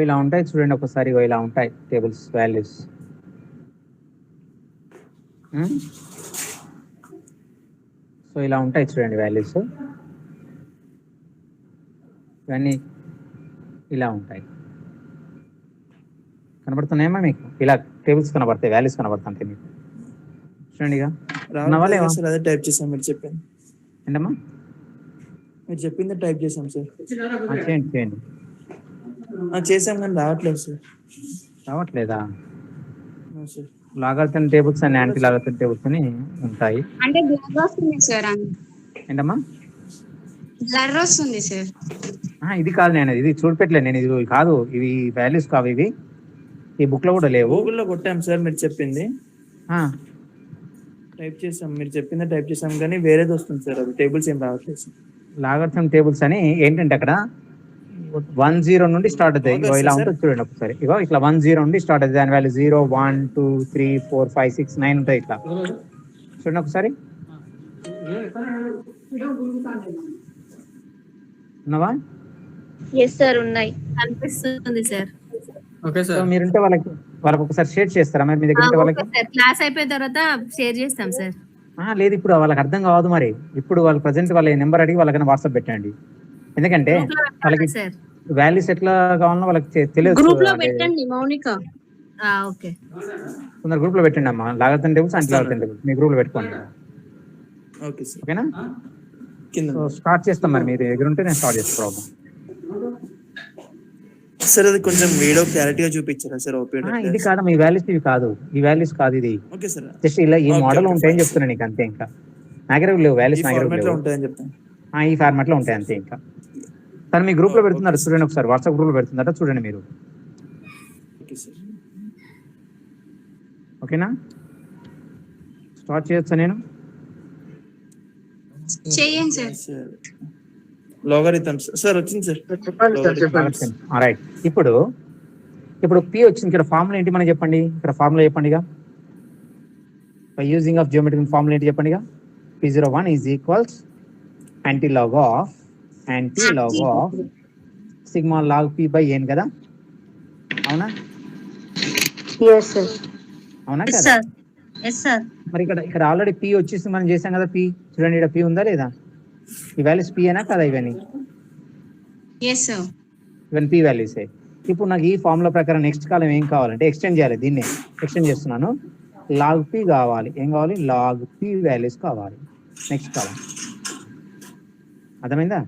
Speaker 1: ఇలా ఉంటాయి చూడండి ఒకసారి. ఇలా ఉంటాయి టేబుల్స్ వాల్యూస్. సో ఇలా ఉంటాయి చూడండి వాల్యూస్. ఇవన్నీ ఇలా ఉంటాయి. కనబడుతున్నాయమ్మా మీకు? ఇలా టేబుల్స్ కనబడతాయి, వాల్యూస్ కనబడుతుంటాయి మీకు. చూడండి ఇక. ఉన్నావా లేవా?
Speaker 9: సార్ అదే టైప్ చేసాం మీరు చెప్పింది.
Speaker 1: ఏంటమ్మా?
Speaker 9: మీరు చెప్పింది టైప్ చేసాం సార్.
Speaker 1: చేయండి చేయండి.
Speaker 9: చేసాం కానీ రావట్లేదు సార్.
Speaker 1: రావట్లేదా?
Speaker 9: Sir
Speaker 1: logarithm tables and anti logarithm tables అని ఉంటాయి.
Speaker 6: అంటే బ్లర్ వస్తుంది సార్,
Speaker 1: ఏంటమ్మా?
Speaker 6: బ్లర్ వస్తుంది సార్.
Speaker 1: ఇది కాదు, నేను ఇది చూడపెట్టలేదు, నేను ఇది కాదు, ఇవి వాల్యూస్ కావు, ఇవి ఈ బుక్ లో కూడా లేవు.
Speaker 9: గూగుల్లో కొట్టాం సార్ మీరు చెప్పింది,
Speaker 1: ఆ,
Speaker 9: టైప్ చేసాం, మీరు చెప్పింది టైప్ చేసాం కానీ వేరేది వస్తుంది సార్, అది టేబుల్స్ ఏం రావట్లేదు సార్.
Speaker 1: లాగర్థన్ టేబుల్స్ అని ఏంటంటే అక్కడ 10 నుండి స్టార్ట్ అవుతాయి. ఇగో ఇలా ఉంటుంది చూడండి ఒకసారి. ఇగో ఇట్లా 10 నుండి స్టార్ట్ అవుతుంది. దాని వాల్యూ 0, 1, 2, 3, 4, 5, 6, 9 ఉంటాయి. ఇట్లా చూడండి ఒకసారి. ఉన్నావా?
Speaker 7: ఎస్ సార్ ఉన్నాయి.
Speaker 4: కనిపిస్తుంది సార్.
Speaker 5: Okay
Speaker 1: so
Speaker 5: sir.
Speaker 1: మీరుంటే వాళ్ళకి ఒకసారి షేర్ చేస్తారా మరి మీ దగ్గర ఉంటే వాళ్ళకి?
Speaker 4: క్లాస్ అయిపోయిన తర్వాత షేర్ చేస్తాం సార్.
Speaker 1: లేదు, ఇప్పుడు వాళ్ళకి అర్థం కావద్దు మరి. ఇప్పుడు వాళ్ళు ప్రజెంట్ వాళ్ళ నెంబర్ అడిగి వాళ్ళకైనా వాట్సాప్ పెట్టండి. ఎందుకంటే వాళ్ళకి
Speaker 4: సార్
Speaker 1: వాల్యూస్ ఎట్లా కావాలన్నా వాళ్ళకి తెలియదు.
Speaker 8: గ్రూప్ లో పెట్టండి మౌనిక.
Speaker 4: ఓకే.
Speaker 1: కొందరు గ్రూప్ లో పెట్టండి అమ్మా. లాగర్థన్ టేబుల్స్, యాంటీ లాగర్థన్ టేబుల్స్ మీ గ్రూప్ లో పెట్టుకోండి.
Speaker 9: Okay sir.
Speaker 1: ఓకేనా?
Speaker 9: కింద
Speaker 1: సో స్టార్ట్ చేస్తాం మరి. మీరు దగ్గర ఉంటే నేను స్టార్ట్ చేస్తాను ప్రాబ్లం.
Speaker 9: సార్ అది కొంచెం వీడియో క్లారిటీగా చూపించారా సార్?
Speaker 1: ఇది కాదమ్మా, ఈ వాల్యూస్ ఇవి కాదు, ఈ వాల్యూస్ కాదు, ఇది
Speaker 9: ఓకే సార్.
Speaker 1: జస్ట్ ఇలా ఈ మోడల్ ఉంటాయని చెప్తున్నాను నీకు, అంతే. ఇంకా నాగరేవ్ లేవు వాల్యూస్, నాగరేవ్ లేవు,
Speaker 9: ఉంటాయని చెప్తాను.
Speaker 1: ఈ ఫార్మాట్ లో ఉంటాయి అంతే. ఇంకా తను మీ గ్రూప్ లో పెడుతున్నారు చూడండి ఒకసారి, వాట్సాప్ గ్రూప్ లో పెడుతున్నారట చూడండి మీరు.
Speaker 9: Okay sir.
Speaker 1: ఓకేనా? స్టార్ట్ చేయొచ్చా నేను?
Speaker 6: చేయండి సార్.
Speaker 9: సార్ లాగరిథమ్ సార్ వచ్చింది సార్.
Speaker 2: చెప్పండి సార్, చెప్పండి.
Speaker 1: రైట్. ఇప్పుడు పి వచ్చింది. ఇక్కడ ఫార్ములా ఏంటి మనం చెప్పండి. ఇక్కడ ఫార్ములా చెప్పండి. ఇక by using of geometric formula ఏంటి చెప్పండి. ఇక P01 is equals anti log of sigma log P by N కదా. అవునా?
Speaker 7: Yes sir.
Speaker 1: అవునా
Speaker 8: ఎస్
Speaker 1: కదా?
Speaker 8: సార్. Yes sir.
Speaker 1: మరి ఇక్కడ ఆల్రెడీ పి వచ్చేసి మనం చేసాం కదా. పి చూడండి, ఇక్కడ పి ఉందా లేదా? ఈ వాల్యూస్ పి అయినా కదా ఇవన్నీ?
Speaker 6: Yes sir.
Speaker 1: ఇవన్నీ పి వాల్యూసే. ఇప్పుడు నాకు ఈ ఫార్ములా ప్రకారం నెక్స్ట్ కాలం ఏం కావాలంటే ఎక్స్టెండ్ చేయాలి. దీన్ని ఎక్స్టెండ్ చేస్తున్నాను. లాగ్ పి కావాలి. ఏం కావాలి? లాగ్ పి వాల్యూస్ కావాలి నెక్స్ట్ కాలం. అర్థమైందా?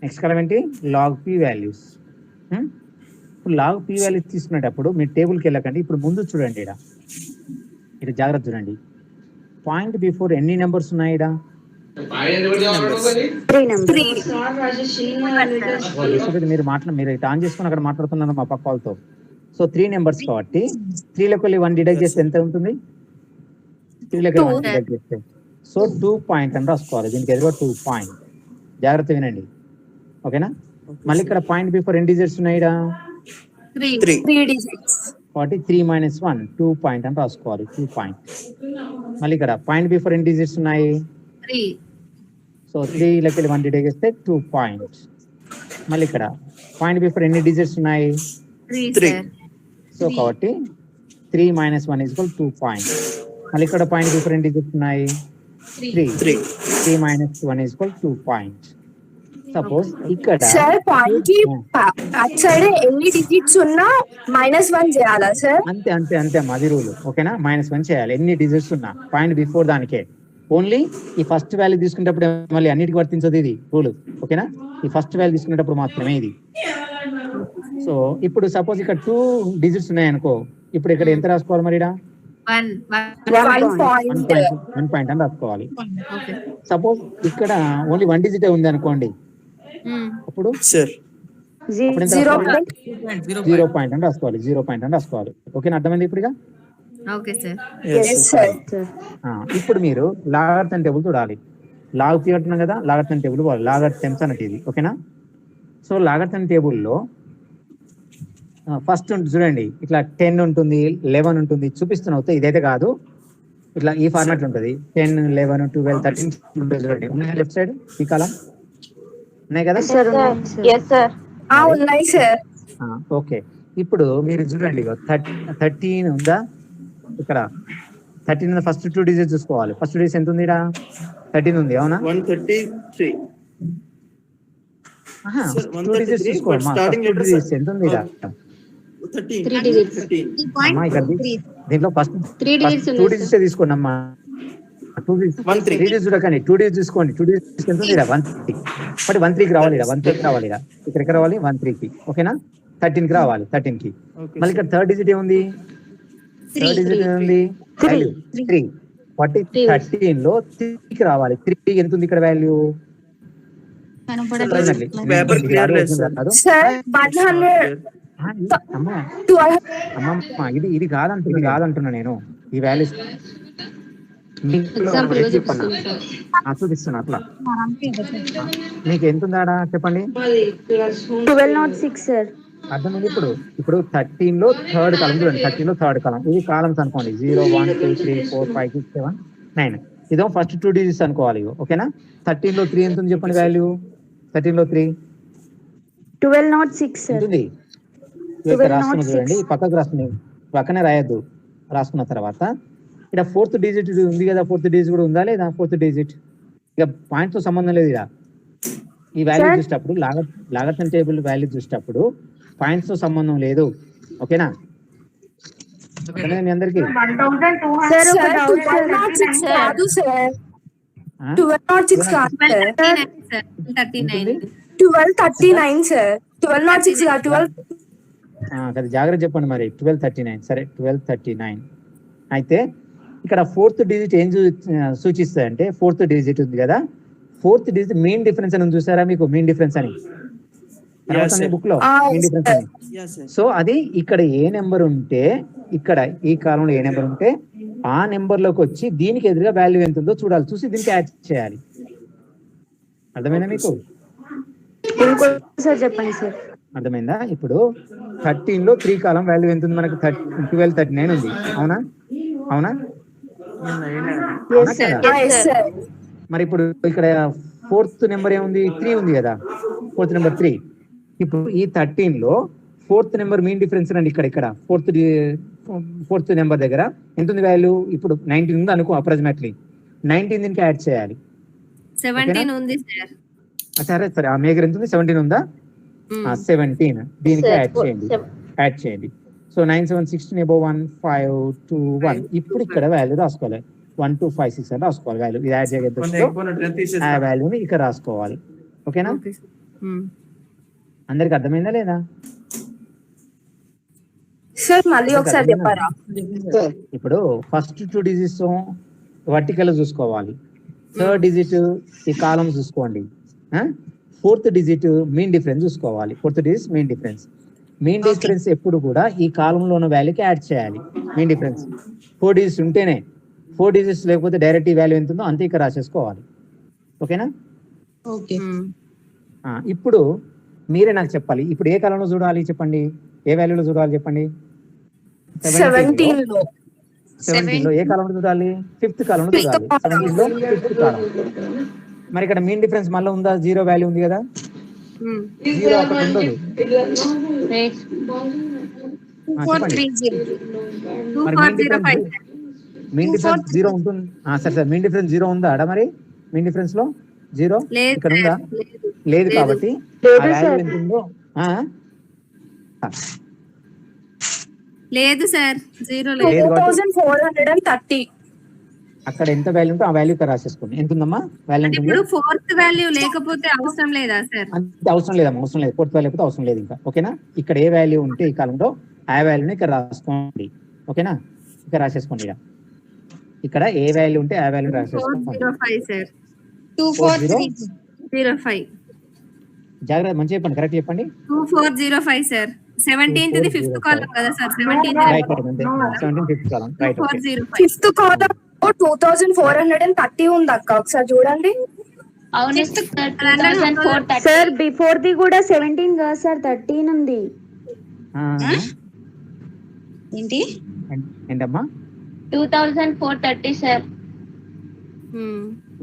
Speaker 1: నెక్స్ట్ కాలం ఏంటి? Log P values. ఇప్పుడు లాగ్ పి వాల్యూస్ తీసుకునేటప్పుడు మీరు టేబుల్కి వెళ్ళకండి. ఇప్పుడు ముందు చూడండి, ఇక్కడ జాగ్రత్త చూడండి. పాయింట్ బిఫోర్ ఎన్ని నెంబర్స్ ఉన్నాయి? మీరు మీరు ఇటు ఆన్ చేసుకుని అక్కడ మాట్లాడుతున్నారు మా పక్క వాళ్ళతో. సో 3 నెంబర్స్ కాబట్టి 3లోకి వెళ్ళి 1 డిడక్ట్ చేస్తే ఎంత ఉంటుంది? 3లోకి 1 డిడక్ట్ చేస్తే సో 2 పాయింట్ అని రాసుకోవాలి. దీనికి ఎదురుగా 2 పాయింట్. జాగ్రత్త వినండి. ఓకేనా? మళ్ళీ ఇక్కడ పాయింట్ బిఫోర్ ఎన్ని డిజిట్స్ ఉన్నాయి?
Speaker 4: 3 డిజిట్స్.
Speaker 1: కాబట్టి 3 - 1 2 పాయింట్ అని రాసుకోవాలి. 2 పాయింట్. మళ్ళీ ఇక్కడ పాయింట్ బిఫోర్ ఎన్ని డిజిట్స్ ఉన్నాయి?
Speaker 4: 3.
Speaker 1: సో 3లోకి వెళ్ళి 1 డిడక్ట్ చేస్తే 2 పాయింట్స్. మళ్ళీ ఇక్కడ పాయింట్ బిఫోర్ ఎన్ని డిజిట్స్ ఉన్నాయి?
Speaker 4: 3.
Speaker 1: సో కాబట్టి 3 - 1 = 2 పాయింట్స్. మళ్ళీ ఇక్కడ పాయింట్ బిఫోర్ ఎన్ని డిజిట్స్ ఉన్నాయి? 3. 3 - 1 = 2 పాయింట్స్. సపోజ్ ఇక్కడ
Speaker 3: సార్ పాయింట్ కి అటు సైడ్ ఎన్ని డిజిట్స్ ఉన్నా -1 చేయాలా సార్?
Speaker 1: అంతే అంతే అంతే అమ్మా, అది రూల్. ఓకేనా? -1 చేయాలి ఎన్ని డిజిట్స్ ఉన్నా. పాయింట్ బిఫోర్ దానికే. ఓన్లీ ఈ ఫస్ట్ వాల్యూ తీసుకునేటప్పుడు మళ్ళీ అన్నిటికి వర్తించదు ఇది రూల్. ఓకేనా? ఈ ఫస్ట్ వాల్యూ తీసుకునేటప్పుడు మాత్రమే ఇది. సో ఇప్పుడు సపోజ్ ఇక్కడ 2 డిజిట్స్ ఉన్నాయి అనుకో. ఇప్పుడు ఇక్కడ ఎంత రాసుకోవాలి మరి?
Speaker 3: 1
Speaker 1: పాయింట్ అని రాసుకోవాలి. సపోజ్ ఇక్కడ ఓన్లీ 1 డిజిట్ ఉంది అనుకోండి. అప్పుడు 0 పాయింట్ అని రాసుకోవాలి. 0 పాయింట్ అని రాసుకోవాలి. ఓకేనా? అర్థమైంది ఇప్పుడు?
Speaker 4: Okay sir.
Speaker 1: ఇప్పుడు మీరు లాగర్థన్ టేబుల్ చూడాలి. లాగ్ పి అంటున్నాం కదా, లాగర్థన్ టేబుల్ లాగర్థన్స్ అన్నట్టు ఇది. ఓకేనా? సో లాగర్థన్ టేబుల్లో ఫస్ట్ ఉంటుంది చూడండి. ఇట్లా 10 ఉంటుంది, 11 ఉంటుంది. చూపిస్తున్నావు ఇదైతే కాదు. ఇట్లా ఈ ఫార్మాట్ ఉంటుంది. 10, 11, 12, 13 ఉంటుంది చూడండి. ఉన్నాయి లెఫ్ట్ సైడ్ ఈ కాలం ఉన్నాయి కదా?
Speaker 3: ఉన్నాయి సార్.
Speaker 1: ఓకే. ఇప్పుడు మీరు చూడండి 13 ఉందా? ఇక్కడ 13 ఫస్ట్ 2 డిజిట్స్ చూసుకోవాలి. ఫస్ట్ డిజిట్ ఎంత ఉంది? 13 ఉంది. అవునా?
Speaker 9: 133.
Speaker 1: 2 డిజిట్స్ చూసుకోవాలి. ఎంత ఉంది?
Speaker 7: 3 digits.
Speaker 1: అమ్మా ఇక్కడ దీంట్లో ఫస్ట్
Speaker 7: 3 digits
Speaker 1: 2 డిజిట్స్ తీసుకోండి అమ్మా. 2 3 డిజిట్స్ చూడకండి, 2 డిజిట్స్ తీసుకోండి. 2 డిజిట్స్ ఎంత ఉంది? 1 బట్ 1 3 రావాలి, 1 3 రావాలి. ఇక్కడ రావాలి 1 3 ఓకేనా? 13 కి రావాలి, 13 కి. మళ్ళీ ఇక్కడ థర్డ్ డిజిట్ ఏముంది? థర్డ్ డిజిట్ ఏముంది? వాల్యూ 3. 13 లో 3 కి రావాలి. 3 ఎంత ఉంది ఇక్కడ వాల్యూ?
Speaker 9: పేపర్ క్లియర్ లేదు సార్.
Speaker 3: సార్ 100
Speaker 1: అమ్మా
Speaker 3: 12
Speaker 1: అమ్మమ్మ ఇది కాదంటున్నా నేను. ఈ వాల్యూస్
Speaker 7: ఎగ్జాంపుల్ గా చూపిస్తాను సార్.
Speaker 1: చూపిస్తున్నా అట్లా. మీకు ఎంత ఉందా చెప్పండి.
Speaker 7: 1206 సార్.
Speaker 1: అర్థమైంది. ఇప్పుడు 13 లో థర్డ్ కాలం చూడండి. 13 లో థర్డ్ కాలం, ఇది కాలమ్స్ అనుకోండి. 0 1 2 3 4 5 6 7 9. ఇదో ఫస్ట్ 2 డిజిట్స్ అనుకోవాలి. ఓకేనా? 13 లో 3 ఎంత ఉంది చెప్పండి వాల్యూ? 13 లో 3
Speaker 7: 1206 సార్.
Speaker 1: ఉంటుంది. రాసుకున్న చూడండి, పక్కకు రాసుకుని పక్కనే రాయొద్దు. రాసుకున్న తర్వాత ఇక్కడ 4th డిజిట్ ఉంది కదా, 4th డిజిట్ కూడా ఉందా లేదా? 4th డిజిట్ ఇక పాయింట్ తో సంబంధం లేదు. ఇలా ఈ వాల్యూ చూసేటప్పుడు లాగర్థన్ టేబుల్ వాల్యూ చూసేటప్పుడు పాయింట్స్ తో సంబంధం లేదు. ఓకేనా? మీ అందరికి
Speaker 7: సార్ ఒక డౌట్ సార్.
Speaker 3: 1206 కాదు సార్, 1206 కాదు సార్, 1239 సార్. 1206 కాదు, 12
Speaker 1: కదా. జాగ్రత్త చెప్పండి మరి. 1239 సరే, 1239. అయితే ఇక్కడ 4th డిజిట్ ఏం సూచిస్తుంది అంటే, 4th డిజిట్ ఉంది కదా, 4th డిజిట్ మెయిన్ డిఫరెన్స్ అని చూసారా మీకు? మెయిన్ డిఫరెన్స్ అని బుక్ లో మెయిన్ డిఫరెన్స్ అని. సో అది ఇక్కడ ఏ నెంబర్ ఉంటే, ఇక్కడ ఈ కాలంలో ఏ నెంబర్ ఉంటే ఆ నెంబర్ లోకి వచ్చి దీనికి ఎదురుగా వాల్యూ ఎంత ఉందో చూడాలి. చూసి దీనికి యాడ్ చేయాలి. అర్థమైందా మీకు?
Speaker 7: సార్ చెప్పండి సార్.
Speaker 1: అర్థమైందా? ఇప్పుడు 13 లో 3 కాలం వాల్యూ ఎంత ఉంది మనకు? 1239 ఉంది. అవునా? అవునా? మరి ఇప్పుడు ఇక్కడ 4th నెంబర్ ఏముంది? 3 ఉంది కదా, 4th నెంబర్ 3. ఇప్పుడు ఈ 13 లో 4th నెంబర్ మెయిన్ డిఫరెన్స్ రండి. ఇక్కడ 4th నెంబర్ దగ్గర ఎంత ఉంది వాల్యూ? ఇప్పుడు 19 ఉంది అనుకో, అప్రాక్సిమేట్లీ 19 దీనికి యాడ్ చేయాలి.
Speaker 4: 17 ఉంది సార్.
Speaker 1: సరే ఆ మేఘర్ ఎంత ఉంది? 17 ఉందా? 17 దీనికి యాడ్ చేయండి. So 9 7 16 above 1 5 2 1. ఇప్పుడు ఇక్కడ వాల్యూ రాసుకోవాలి. 1 2 5 6 అని రాసుకోవాలి వాల్యూ. ఇది యాడ్ చేయగలిగితే ఆ వాల్యూని ఇక్కడ రాసుకోవాలి. ఓకేనా? అందరికి అర్థమైందా లేదా?
Speaker 3: సార్ మళ్ళీ ఒకసారి చెప్పారా?
Speaker 1: ఇప్పుడు ఫస్ట్ 2 డిజిట్స్ వర్టికల్ చూసుకోవాలి. థర్డ్ డిజిట్ ఈ కాలం చూసుకోండి. 4th డిజిట్ మెయిన్ డిఫరెన్స్ చూసుకోవాలి. 4th digit main difference. Main difference ఎప్పుడు కూడా ఈ కాలంలో ఉన్న వాల్యూకి యాడ్ చేయాలి. మెయిన్ డిఫరెన్స్ 4 డిజిట్స్ ఉంటేనే, 4 డిజిట్స్ లేకపోతే డైరెక్ట్ ఈ వాల్యూ ఎంత ఉందో అంతే ఇక్కడ రాసేసుకోవాలి. ఓకేనా? ఇప్పుడు మీరే నాకు చెప్పాలి. ఇప్పుడు ఏ కాలంలో చూడాలి చెప్పండి? ఏ వాల్యూలో చూడాలి చెప్పండి?
Speaker 3: 17
Speaker 1: లో ఏ కాలంలో చూడాలి? 5th కాలంలో చూడాలి. 17 లో 5th కాలం. మరి ఇక్కడ మెయిన్ డిఫరెన్స్ మళ్ళీ ఉందా? 0 వాల్యూ ఉంది కదా, 0 అక్కడ ఉండదు. మరి మెయిన్ డిఫరెన్స్ 0 ఉంటుంది. సరే మెయిన్ డిఫరెన్స్ 0 ఉందా ఆడ? మరి మెయిన్ డిఫరెన్స్ లో 0 ఇక్కడ ఉందా? లేదు. కాబట్టి ఆ వాల్యూ ఎంత ఉందో
Speaker 4: లేదు సార్, 0 లేదు.
Speaker 3: 2430.
Speaker 1: అక్కడ ఎంత వాల్యూ ఉంటే ఆ వాల్యూ ఇక్కడ రాసేసుకోండి. ఎంత ఉందమ్మా వాల్యూ?
Speaker 4: ఇప్పుడు 4th వాల్యూ లేకపోతే అవసరం లేదా సార్?
Speaker 1: అంతే, అవసరం లేదమ్మా, అవసరం లేదు. 4th వాల్యూ లేకపోతే అవసరం లేదు ఇంకా. ఓకేనా? ఇక్కడ ఏ వాల్యూ ఉంటే ఈ కాలంలో ఆ వాల్యూని ఇక్కడ రాసుకోండి. ఓకేనా? ఇక్కడ రాసేసుకోండి. ఇక్కడ ఏ వాల్యూ ఉంటే ఆ వాల్యూ రాసేసుకోండి.
Speaker 4: 405 సార్.
Speaker 6: 2405.
Speaker 1: జాగ్రత్త మంచిగా చెప్పండి, కరెక్ట్ చెప్పండి.
Speaker 4: 2405 సార్. 17th ది 5th కాలం కదా సార్? 17th
Speaker 1: రైట్, 17 5th కాలం రైట్.
Speaker 3: 5th కాలం 2430 ఉంది అక్క, ఒకసారి చూడండి.
Speaker 6: అవును
Speaker 7: సార్ బిఫోర్ ది కూడా 17 కాదు సార్, 13 ఉంది.
Speaker 6: ఏంటి?
Speaker 1: ఏంటమ్మా?
Speaker 7: 2430 సార్.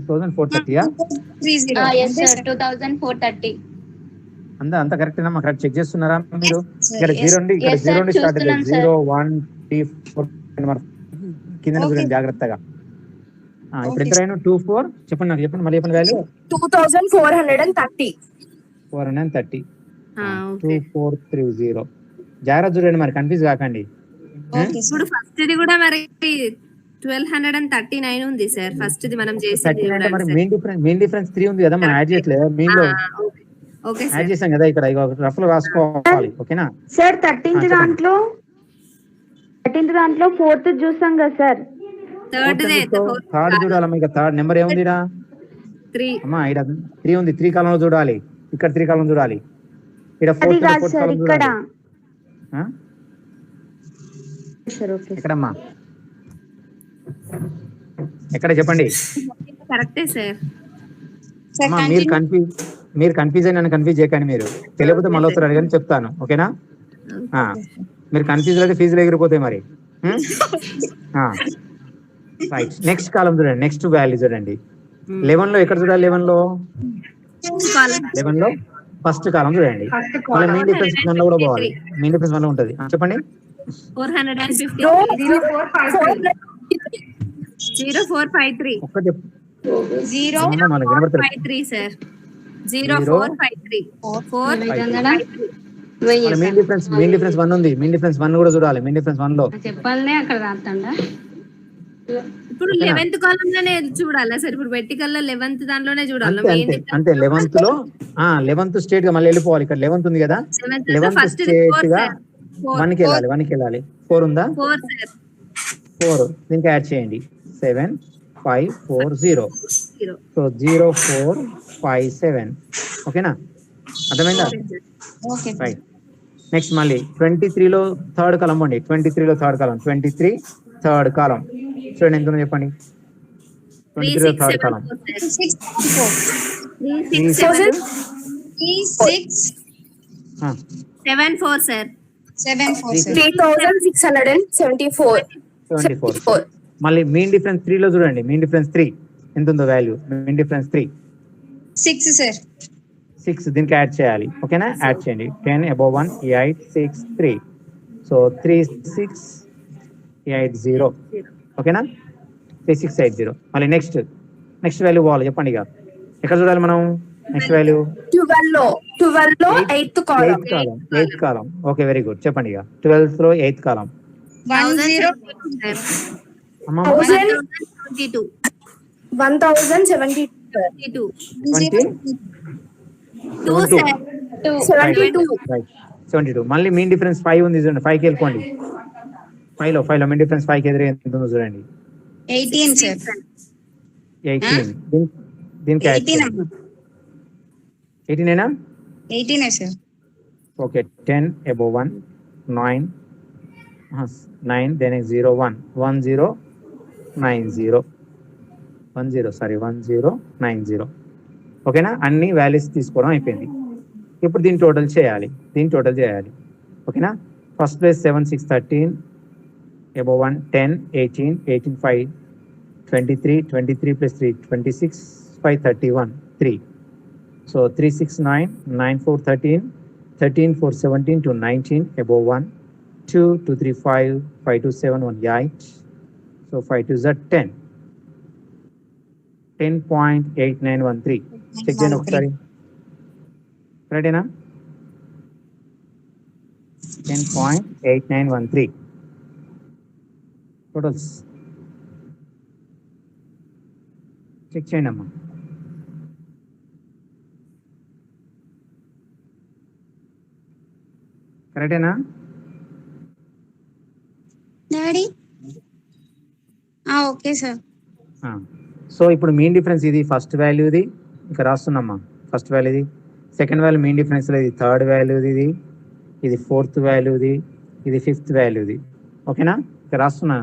Speaker 1: 2430.
Speaker 7: yes sir, 2430.
Speaker 1: అంత కరెక్టేనమ్మా? కరెక్ట్ చెక్ చేస్తున్నారా మీరు? ఇక్కడ 0 నుండి ఇక్కడ 0 నుండి స్టార్ట్ అవుతుంది. 0 1 3 4 కింద చూడండి జాగ్రత్తగా. ఇప్పుడు ఎంత రాయను? 24 చెప్పండి నాకు, చెప్పండి మళ్ళీ చెప్పండి వాల్యూ.
Speaker 3: 2430.
Speaker 1: 430. 2430. జాగ్రత్త చూడండి మరి, కన్ఫ్యూజ్ కాకండి.
Speaker 6: ఓకే
Speaker 4: ఇప్పుడు ఫస్ట్ ఇది కూడా మరి 1239 ఉంది సార్. ఫస్ట్ ఇది మనం చేసేది
Speaker 1: 13 అంటే మరి మెయిన్ డిఫరెన్స్ 3 ఉంది కదా, మనం యాడ్ చేయట్లేదు మెయిన్ లో
Speaker 4: ఓకే
Speaker 1: యాడ్
Speaker 4: సార్.
Speaker 1: చేసాం కదా ఇక్కడ, ఇక రఫ్ లో రాసుకోవాలి. ఓకేనా
Speaker 7: సార్ 13th
Speaker 1: చెప్పండి.
Speaker 7: దాంట్లో 4th చూసాం కదా సార్.
Speaker 4: థర్డ్
Speaker 1: థర్డ్ చూడాలమ్మా, ఇక థర్డ్ నెంబర్ ఏముందిరా
Speaker 4: 3
Speaker 1: అమ్మా, ఇక్కడ 3 ఉంది, 3 కాలంలో చూడాలి. ఇక్కడ 3 కాలం చూడాలి, ఇక్కడ
Speaker 7: అది
Speaker 1: 4th
Speaker 7: కాదు సార్
Speaker 1: కాలం
Speaker 7: ఇక్కడ.
Speaker 1: చూడాలి.
Speaker 7: సార్ ఓకే
Speaker 1: ఎక్కడమ్మా, ఎక్కడ చెప్పండి
Speaker 4: కరెక్టే సార్.
Speaker 1: అమ్మా. మీరు కన్ఫ్యూజ్ అని నన్ను కన్ఫ్యూజ్ చేయకండి. మీరు తెలియకపోతే మళ్ళీ ఒకసారి అడగని చెప్తాను. ఓకేనా మీరు కన్ఫ్యూజ్ అయితే ఫీజులు ఎగిరిపోతాయి మరి. రైట్, నెక్స్ట్ కాలం చూడండి, నెక్స్ట్ వాల్యూ చూడండి. 11 లో ఎక్కడ చూడాలి? 11 లో ఫస్ట్ కాలం చూడండి. మళ్ళీ మెయిన్ డిఫరెన్స్ 1 లో కూడా పోవాలి. మెయిన్ డిఫరెన్స్ 1 లో ఉంటుంది. చెప్పండి.
Speaker 4: 450 0453
Speaker 1: ఒక్క చెప్పు.
Speaker 4: 0453 సార్. 0453
Speaker 1: మెయిన్ డిఫరెన్స్ 1 ఉంది. మెయిన్ డిఫరెన్స్ 1 కూడా చూడాలి. మెయిన్ డిఫరెన్స్ 1 లో
Speaker 8: చెప్పాలనే అక్కడ రాస్తాండా.
Speaker 4: ఇప్పుడు 11th కాలం లోనే చూడాలా సార్? ఇప్పుడు వెర్టికల్ లో 11th దాంట్లోనే చూడాలా?
Speaker 1: అంతే 11th లో 11th స్టేట్ గా మళ్ళీ వెళ్ళిపోవాలి. ఇక్కడ 11th ఉంది కదా, 11th స్టేట్ గా 1 కి వెళ్ళాలి. 4 ఉందా? 4 దీనికి యాడ్ చేయండి. 7540. సో 0457. ఓకేనా, అర్థమైందా? రైట్. నెక్స్ట్ మళ్ళీ 23 లో థర్డ్ కాలం అండి. 23 లో థర్డ్ కాలం, 23 థర్డ్ కాలం చూడండి ఎంత ఉందో చెప్పండి. 23 లో థర్డ్ కాలం
Speaker 4: 74 సార్.
Speaker 3: 3674.
Speaker 1: మళ్ళీ మెయిన్ డిఫరెన్స్ 3 లో చూడండి. మెయిన్ డిఫరెన్స్ 3 ఎంత ఉందో వాల్యూ. Main difference 3
Speaker 6: 6 sir.
Speaker 1: 6 దీనికి యాడ్ చేయాలి. ఓకేనా, యాడ్ చేయండి. 10 above 1 8 6 3. సో 3680. ఓకేనా, 3680. మళ్ళీ నెక్స్ట్ వాల్యూ పోవాలి. చెప్పండి ఇక ఎక్కడ చూడాలి మనం? నెక్స్ట్ వాల్యూ
Speaker 3: 12 లో 8th column.
Speaker 1: 8th column. Okay, very good. చెప్పండి ఇక 12th లో 8th కాలం.
Speaker 4: 1072
Speaker 1: 72. మళ్ళీ మెయిన్ డిఫరెన్స్ 5 ఉంది చూడండి. 5కి వెళ్ళిపోండి. 5 లో మెయిన్ డిఫరెన్స్ 5కి ఎదురు ఎంత ఉందో చూడండి.
Speaker 6: 18 సార్.
Speaker 1: 18 దీనికి 18
Speaker 6: 18 సార్.
Speaker 1: Okay, 10 above 1 9 then 01 1090. ఓకేనా, అన్ని వాల్యూస్ తీసుకోవడం అయిపోయింది. ఇప్పుడు దీన్ని టోటల్ చేయాలి. ఓకేనా, first place 7 6 13 above 1 10 18 18 5 23 23 plus 3 26 5 31 3. So 3 6 9 9 4 13 13 4 17 to 19 above 1 2 2 3 5 5 2 7 1 8. So 5 2 is 10. 10.8913. Check చేయండి ఒకసారి. రైటేనా? 10.8913 టోటల్స్. చెక్ చేయండి అమ్మా. కరెక్టేనా?
Speaker 6: డాడీ ఓకే సార్.
Speaker 1: సో ఇప్పుడు మెయిన్ డిఫరెన్స్ ఇది ఫస్ట్ వాల్యూది, ఇక్కడ రాస్తున్నామ్మా. ఫస్ట్ వాల్యూది, సెకండ్ వాల్యూ మెయిన్ డిఫరెన్స్ ఇది థర్డ్ వాల్యూది, ఇది ఫోర్త్ వాల్యూది, ఇది ఫిఫ్త్ వాల్యూది. ఓకేనా, ఇక్కడ రాస్తున్నా.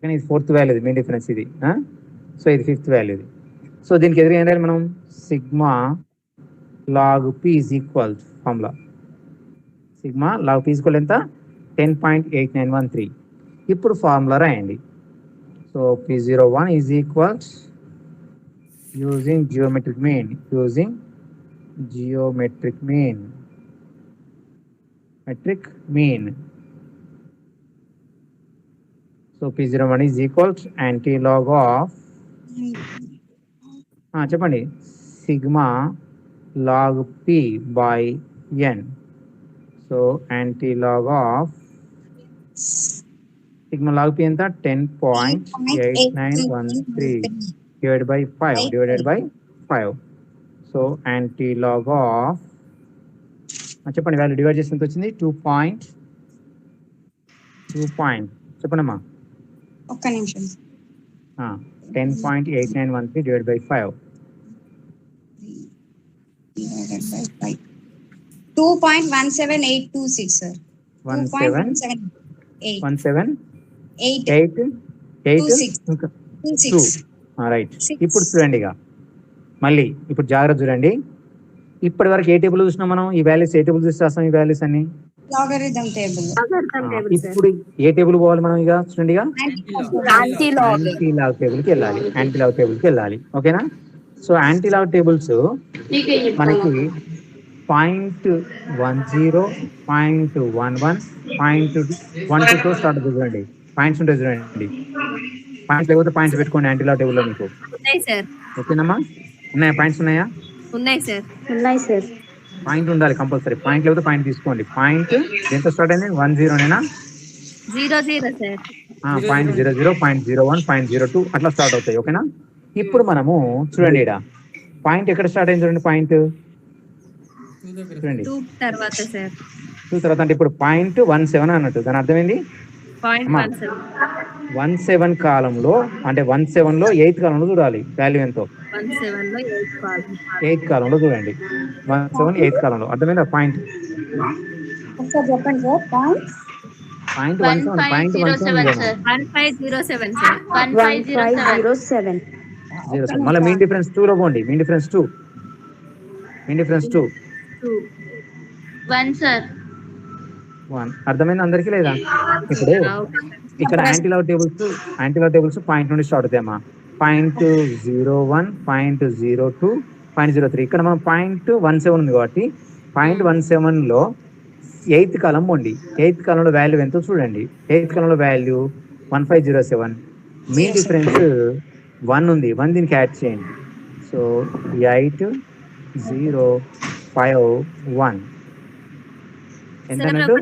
Speaker 1: కానీ ఇది ఫోర్త్ వాల్యూది మెయిన్ డిఫరెన్స్ ఇది. సో ఇది ఫిఫ్త్ వాల్యూది. సో దీనికి ఎదురు ఏం రాయాలి మనం? Sigma log P is equal formula. Sigma log P is equal ఎంత? 10.8913. ఇప్పుడు ఫార్ములా రాయండి. So P01 is equals using geometric mean. So P01 is equals anti-log of చెప్పండి, sigma log P by n. So so antilog of sigma log P ఎంత 10.8913 divided by 5. So antilog of చెప్పండి, value divide చేసి ఎంత వచ్చింది? 2 చెప్పండమ్మా.
Speaker 6: ఒక్క నిమిషం.
Speaker 1: 10.8913 divided by 5.
Speaker 6: 2.17826 sir.
Speaker 1: 17.8 right. ఇప్పుడు చూడండి, ఇక మళ్ళీ ఇప్పుడు జాగ్రత్త చూడండి. ఇప్పటి వరకు ఏ టేబుల్ చూసినాం మనం? ఈ వాల్యూస్ ఏ టేబుల్ చూసి రాస్తాం? ఈ వాల్యూస్ అన్ని
Speaker 6: లాగరిథం టేబుల్.
Speaker 1: ఇప్పుడు ఏ టేబుల్ పోవాలి మనం? ఇక చూడండి, ఇక
Speaker 3: యాంటీ-లాగ్
Speaker 1: యాంటీ-లాగ్ టేబుల్కి వెళ్ళాలి. ఓకేనా? సో యాంటీ-లాగ్ టేబుల్స్ మనకి 0.10, 0.11, 0.12తో స్టార్ట్ అవుతుంది. చూడండి, పాయింట్స్ ఉంటాయి చూడండి. పాయింట్స్ లేకపోతే పాయింట్స్ పెట్టుకోండి యాంటీ-లాగ్ టేబుల్లో మీకు.
Speaker 4: ఉన్నాయి సార్.
Speaker 1: ఓకేనమ్మా? ఉన్నాయా? పాయింట్స్ ఉన్నాయా?
Speaker 4: ఉన్నాయి సార్.
Speaker 1: పాయింట్ ఉండాలి కంపల్సరీ. పాయింట్ లేకపోతే పాయింట్ తీసుకోండి. పాయింట్ ఎంత స్టార్ట్ అయింది? 10నేనా?
Speaker 4: 00 సార్.
Speaker 1: 0.00, 0.01, 0.02 అట్లా స్టార్ట్ అవుతాయి. ఓకేనా? ఇప్పుడు మనము చూడండి, ఇక్కడ పాయింట్ ఎక్కడ స్టార్ట్ అయింది చూడండి. పాయింట్ చూడండి
Speaker 4: 2 తర్వాత సార్.
Speaker 1: 2 తర్వాత అంటే ఇప్పుడు 0.17 అన్నట్టు. దాని అర్థమైంది? 17 కాలంలో అంటే 17లో 8th కాలంలో చూడాలి వాల్యూ ఎంతో.
Speaker 4: 17లో
Speaker 1: 8th కాలంలో చూడండి. 17 8th కాలంలో. అర్థమైందా? పాయింట్
Speaker 6: ఒకసారి చెప్పండి సార్.
Speaker 1: Point 1507
Speaker 4: sir. 1507 సార్.
Speaker 7: 1507.
Speaker 1: మళ్ళీ మీన్ డిఫరెన్స్ 2 లో పోండి. Mean difference 2
Speaker 8: 1 sir.
Speaker 1: 1. అర్థమైంది అందరికీ లేదా? ఇప్పుడు ఇక్కడ యాంటీ-లాగ్ టేబుల్స్ పాయింట్ నుండి స్టార్ట్ అవుతాయమ్మా. 0.01, 0.02, 0.03. ఇక్కడ మనం 0.17 ఉంది కాబట్టి 0.17లో 8th కాలం పోండి. 8th కాలంలో వాల్యూ ఎంతో చూడండి. 8th కాలంలో వాల్యూ 1507. మీ డిఫరెన్స్ 1 ఉంది. 1 దీనికి యాడ్ చేయండి. సో 8051 ఎంత అన్నట్టు?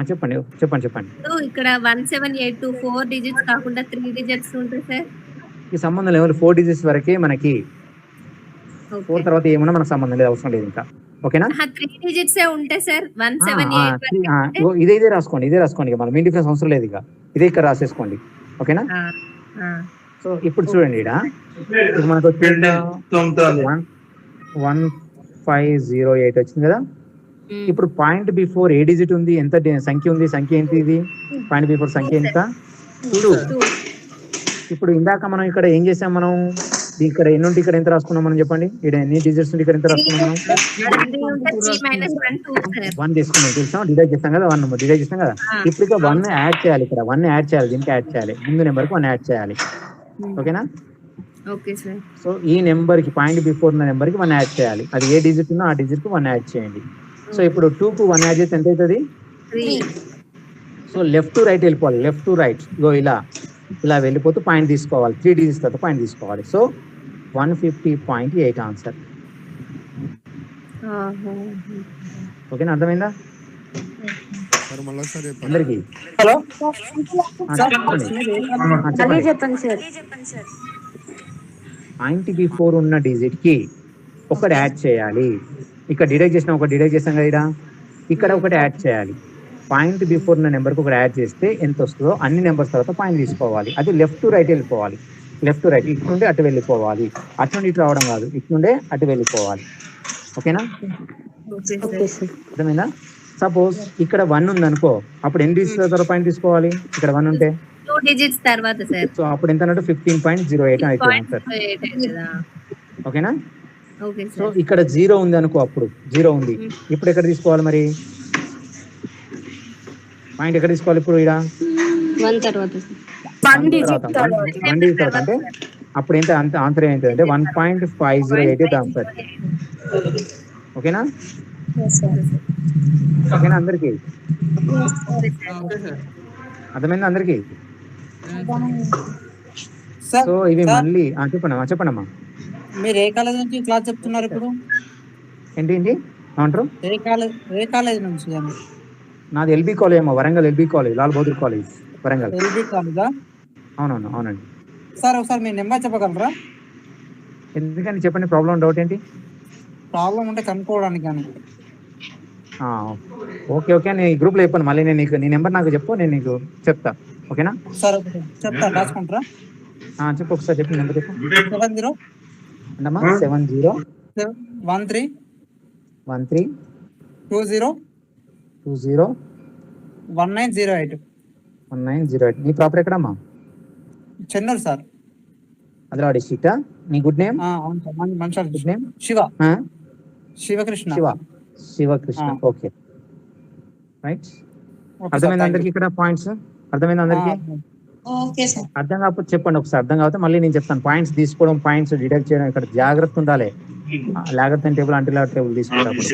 Speaker 1: చెప్పండి.
Speaker 4: ఇక్కడ 1782 4 డిజిట్స్ కాకుండా 3 డిజిట్స్ ఉంటాయి సార్.
Speaker 1: ఈ సంబంధం లేదు. 4 డిజిట్స్ వరకే మనకి. 4 తర్వాత ఏమన్నా మనకు సంబంధం లేదు, అవసరం లేదు ఇంకా. ఓకేనా?
Speaker 4: 3 డిజిట్స్ ఉంటాయి సార్. 178
Speaker 1: ఇదే రాసుకోండి. ఇక మన మీన్ డిఫరెన్స్ అవసరం లేదు. ఇక ఇదే ఇక్కడ రాసేసుకోండి. ఓకేనా? సో ఇప్పుడు చూడండి, ఇక్కడ మనకు 1508 వచ్చింది కదా. ఇప్పుడు పాయింట్ బిఫోర్ ఏ డిజిట్ ఉంది? ఎంత సంఖ్య ఉంది? సంఖ్య ఏంటి? ఇది పాయింట్ బిఫోర్ సంఖ్య ఎంత? 2. ఇప్పుడు ఇందాక మనం ఇక్కడ ఏం చేసాం? మనం ఇక్కడ ఎన్ని ఉంటే ఇక్కడ ఎంత రాసుకున్నాం మనం? చెప్పండి. ఇక్కడ ఎన్ని డిజిట్స్ ఉంటే ఇక్కడ ఎంత రాసుకున్నాం మనం? 1 తీసుకున్నాం. తెలుసా? డివైడ్ చేస్తాం కదా. 1 డివైడ్ చేస్తాం కదా. ఇప్పుడు ఇక 1 యాడ్ చేయాలి. ఇక్కడ 1 యాడ్ చేయాలి. దీనికి యాడ్ చేయాలి. ముందు నెంబర్కి 1 యాడ్ చేయాలి. ఓకేనా?
Speaker 4: Okay sir.
Speaker 1: సో ఈ నెంబర్కి పాయింట్ బిఫోర్ ఉన్న నెంబర్కి 1 యాడ్ చేయాలి. అది ఏ డిజిట్ ఉందో ఆ డిజిట్కి 1 యాడ్ చేయండి. సో ఇప్పుడు 2కు 1 యాడ్ చేస్తే ఎంత అవుతుంది?
Speaker 4: 3.
Speaker 1: సో లెఫ్ట్ టు రైట్ వెళ్ళిపోవాలి. లెఫ్ట్ టు రైట్ ఇలా వెళ్ళిపోతూ పాయింట్ తీసుకోవాలి. 3 డిజిట్స్ తర్వాత పాయింట్ తీసుకోవాలి. So 150.8 answer. ఓకేనా? అర్థమైందా అందరికి?
Speaker 7: చెప్పండి సార్.
Speaker 1: పాయింట్ బిఫోర్ ఉన్న డిజిట్ కి ఒకటి యాడ్ చేయాలి. ఇక్కడ డిడక్ట్ చేసాం కదా. ఇక్కడ ఒకటి యాడ్ చేయాలి. పాయింట్ బిఫోర్ ఉన్న నెంబర్కి ఒకటి యాడ్ చేస్తే ఎంత వస్తుందో అన్ని నెంబర్స్ తర్వాత పాయింట్ తీసుకోవాలి. అది లెఫ్ట్ టు రైట్ వెళ్ళిపోవాలి. లెఫ్ట్ టు రైట్, ఇటు నుండి అటు వెళ్ళిపోవాలి. అటు నుండి ఇటు రావడం కాదు, ఇటు నుండే అటు వెళ్ళిపోవాలి. ఓకేనా? అర్థమైందా? సపోజ్ ఇక్కడ 1 ఉంది అనుకో, అప్పుడు ఎన్ని డిజిట్స్ తర్వాత పాయింట్ తీసుకోవాలి? ఇక్కడ 1 ఉంటే
Speaker 4: 2 డిజిట్స్ తర్వాత సార్.
Speaker 1: సో అప్పుడు ఎంత అన్నట్టు? 15.08 అవుతుంది ఆన్సర్. ఓకేనా?
Speaker 4: ఓకే
Speaker 1: సో ఇక్కడ 0 ఉంది అనుకో, అప్పుడు 0 ఉంది. ఇప్పుడు ఎక్కడ తీసుకోవాలి మరి? పాయింట్ ఎక్కడ తీసుకోవాలి ఇప్పుడు? ఇక్కడ
Speaker 8: 1 తర్వాత
Speaker 3: 1 డిజిట్
Speaker 1: తర్వాత అంటే అప్పుడు ఎంత ఆన్సర్ ఏంటంటే 1.508 ఆన్సర్. ఓకేనా? ఓకేనా అందరికి? అర్థమైందా అందరికి? సో ఇవి మళ్ళీ చెప్పండమ్మా.
Speaker 10: మీరు ఏ కాలేజ్ నుంచి క్లాస్ చెప్తున్నారు ఇప్పుడు?
Speaker 1: ఏంటి? ఏమంటారు?
Speaker 10: ఏ కాలేజ్ నుంచి అని?
Speaker 1: నాది ఎల్బీ కాలేజ్ అమ్మా, Warangal LB college, Lal Bahadur college Warangal.
Speaker 10: LB కాలేజా?
Speaker 1: అవునండి.
Speaker 10: సార్ ఒకసారి మీ నెంబర్ చెప్పగలరా?
Speaker 1: ఎందుకంటే చెప్పండి, ప్రాబ్లం, డౌట్ ఏంటి?
Speaker 10: ప్రాబ్లం ఉంటే కనుక్కోవడానికి కానీ.
Speaker 1: ఓకే నేను ఈ గ్రూప్లో చెప్పాను, మళ్ళీ నేను నీకు నీ నెంబర్ నాకు చెప్పు, నేను నీకు చెప్తా. ఓకేనా?
Speaker 10: సార్ చెప్తా, రాసుకుంటారా?
Speaker 1: చెప్పు, ఒకసారి చెప్పు నెంబర్ చెప్పు.
Speaker 10: 70
Speaker 1: అమ్మా 70
Speaker 10: 13
Speaker 1: 13
Speaker 10: 20
Speaker 1: 20
Speaker 10: 1908.
Speaker 1: 1908. నీ ప్రాపర్ ఎక్కడమ్మా?
Speaker 10: చెన్నూరు సార్.
Speaker 1: అదిలాడి సీటా. నీ గుడ్ నేమ్?
Speaker 10: అవును సార్, మంచి
Speaker 1: good name
Speaker 10: Shivakrishna.
Speaker 1: Shivakrishna. Okay right. అర్థమైంది అందరికి ఇక్కడ పాయింట్స్? అర్థమైంది అందరికి?
Speaker 6: Okay sir.
Speaker 1: అర్థం కాకపోతే చెప్పండి ఒకసారి, అర్థం కాకపోతే మళ్ళీ నేను చెప్తాను. పాయింట్స్ తీసుకోవడం, పాయింట్స్ డిడక్ట్ చేయడం, ఇక్కడ జాగ్రత్త ఉండాలి. లాగర్థన్ టేబుల్, అంటిలా టేబుల్ తీసుకున్నప్పుడు.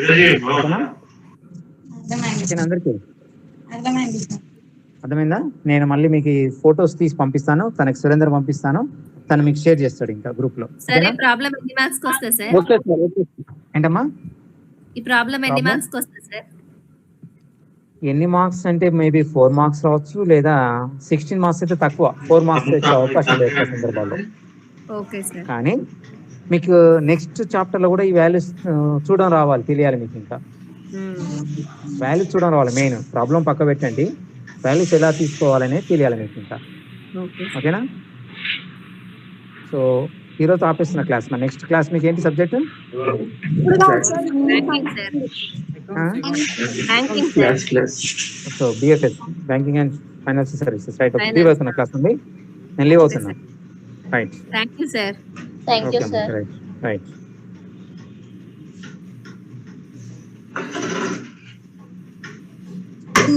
Speaker 1: అందరికి అర్థమైందా? నేను మళ్ళీ మీకు ఫొటోస్ తీసి పంపిస్తాను, తనకి సురేందర్ పంపిస్తాను, తను మీకు షేర్ చేస్తాడు ఇంకా గ్రూప్ లో.
Speaker 4: సార్ ఈ ప్రాబ్లం ఎన్ని మార్క్స్ కి వస్తుంది సార్?
Speaker 1: ఏంటమ్మా
Speaker 4: ఈ ప్రాబ్లం ఎన్ని మార్క్స్ కి వస్తుంది సార్?
Speaker 1: ఎన్ని మార్క్స్ అంటే మేబీ 4 మార్క్స్ రావచ్చు, లేదా 16 మార్క్స్ అయితే తక్కువ, 4 మార్క్స్ వచ్చే అవకాశం లేదు సందర్భాల్లో.
Speaker 4: Okay sir.
Speaker 1: కానీ మీకు నెక్స్ట్ చాప్టర్ లో కూడా ఈ వాల్యూస్ చూడడం రావాలి, తెలియాలి మీకు. ఇంకా వాల్యూస్ చూడడం రావాలి. మెయిన్ ప్రాబ్లం పక్క పెట్టండి, వాల్యూస్ ఎలా తీసుకోవాలనే తెలియాలి మీకు ఇంకా. ఓకేనా? సో ఈరోజు ఆపేస్తున్న క్లాస్. మా నెక్స్ట్ క్లాస్ మీకు ఏంటి subject? So BFS, banking and financial services. Right. Leave అవుతున్న క్లాస్ ఉంది, నేను లీవ్ అవుతున్నా. Right.
Speaker 4: Thank you sir.
Speaker 1: Right.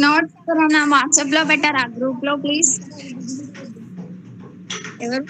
Speaker 6: Notes నా వాట్సాప్ లో పెట్టారా గ్రూప్ లో ప్లీజ్? ఎవరు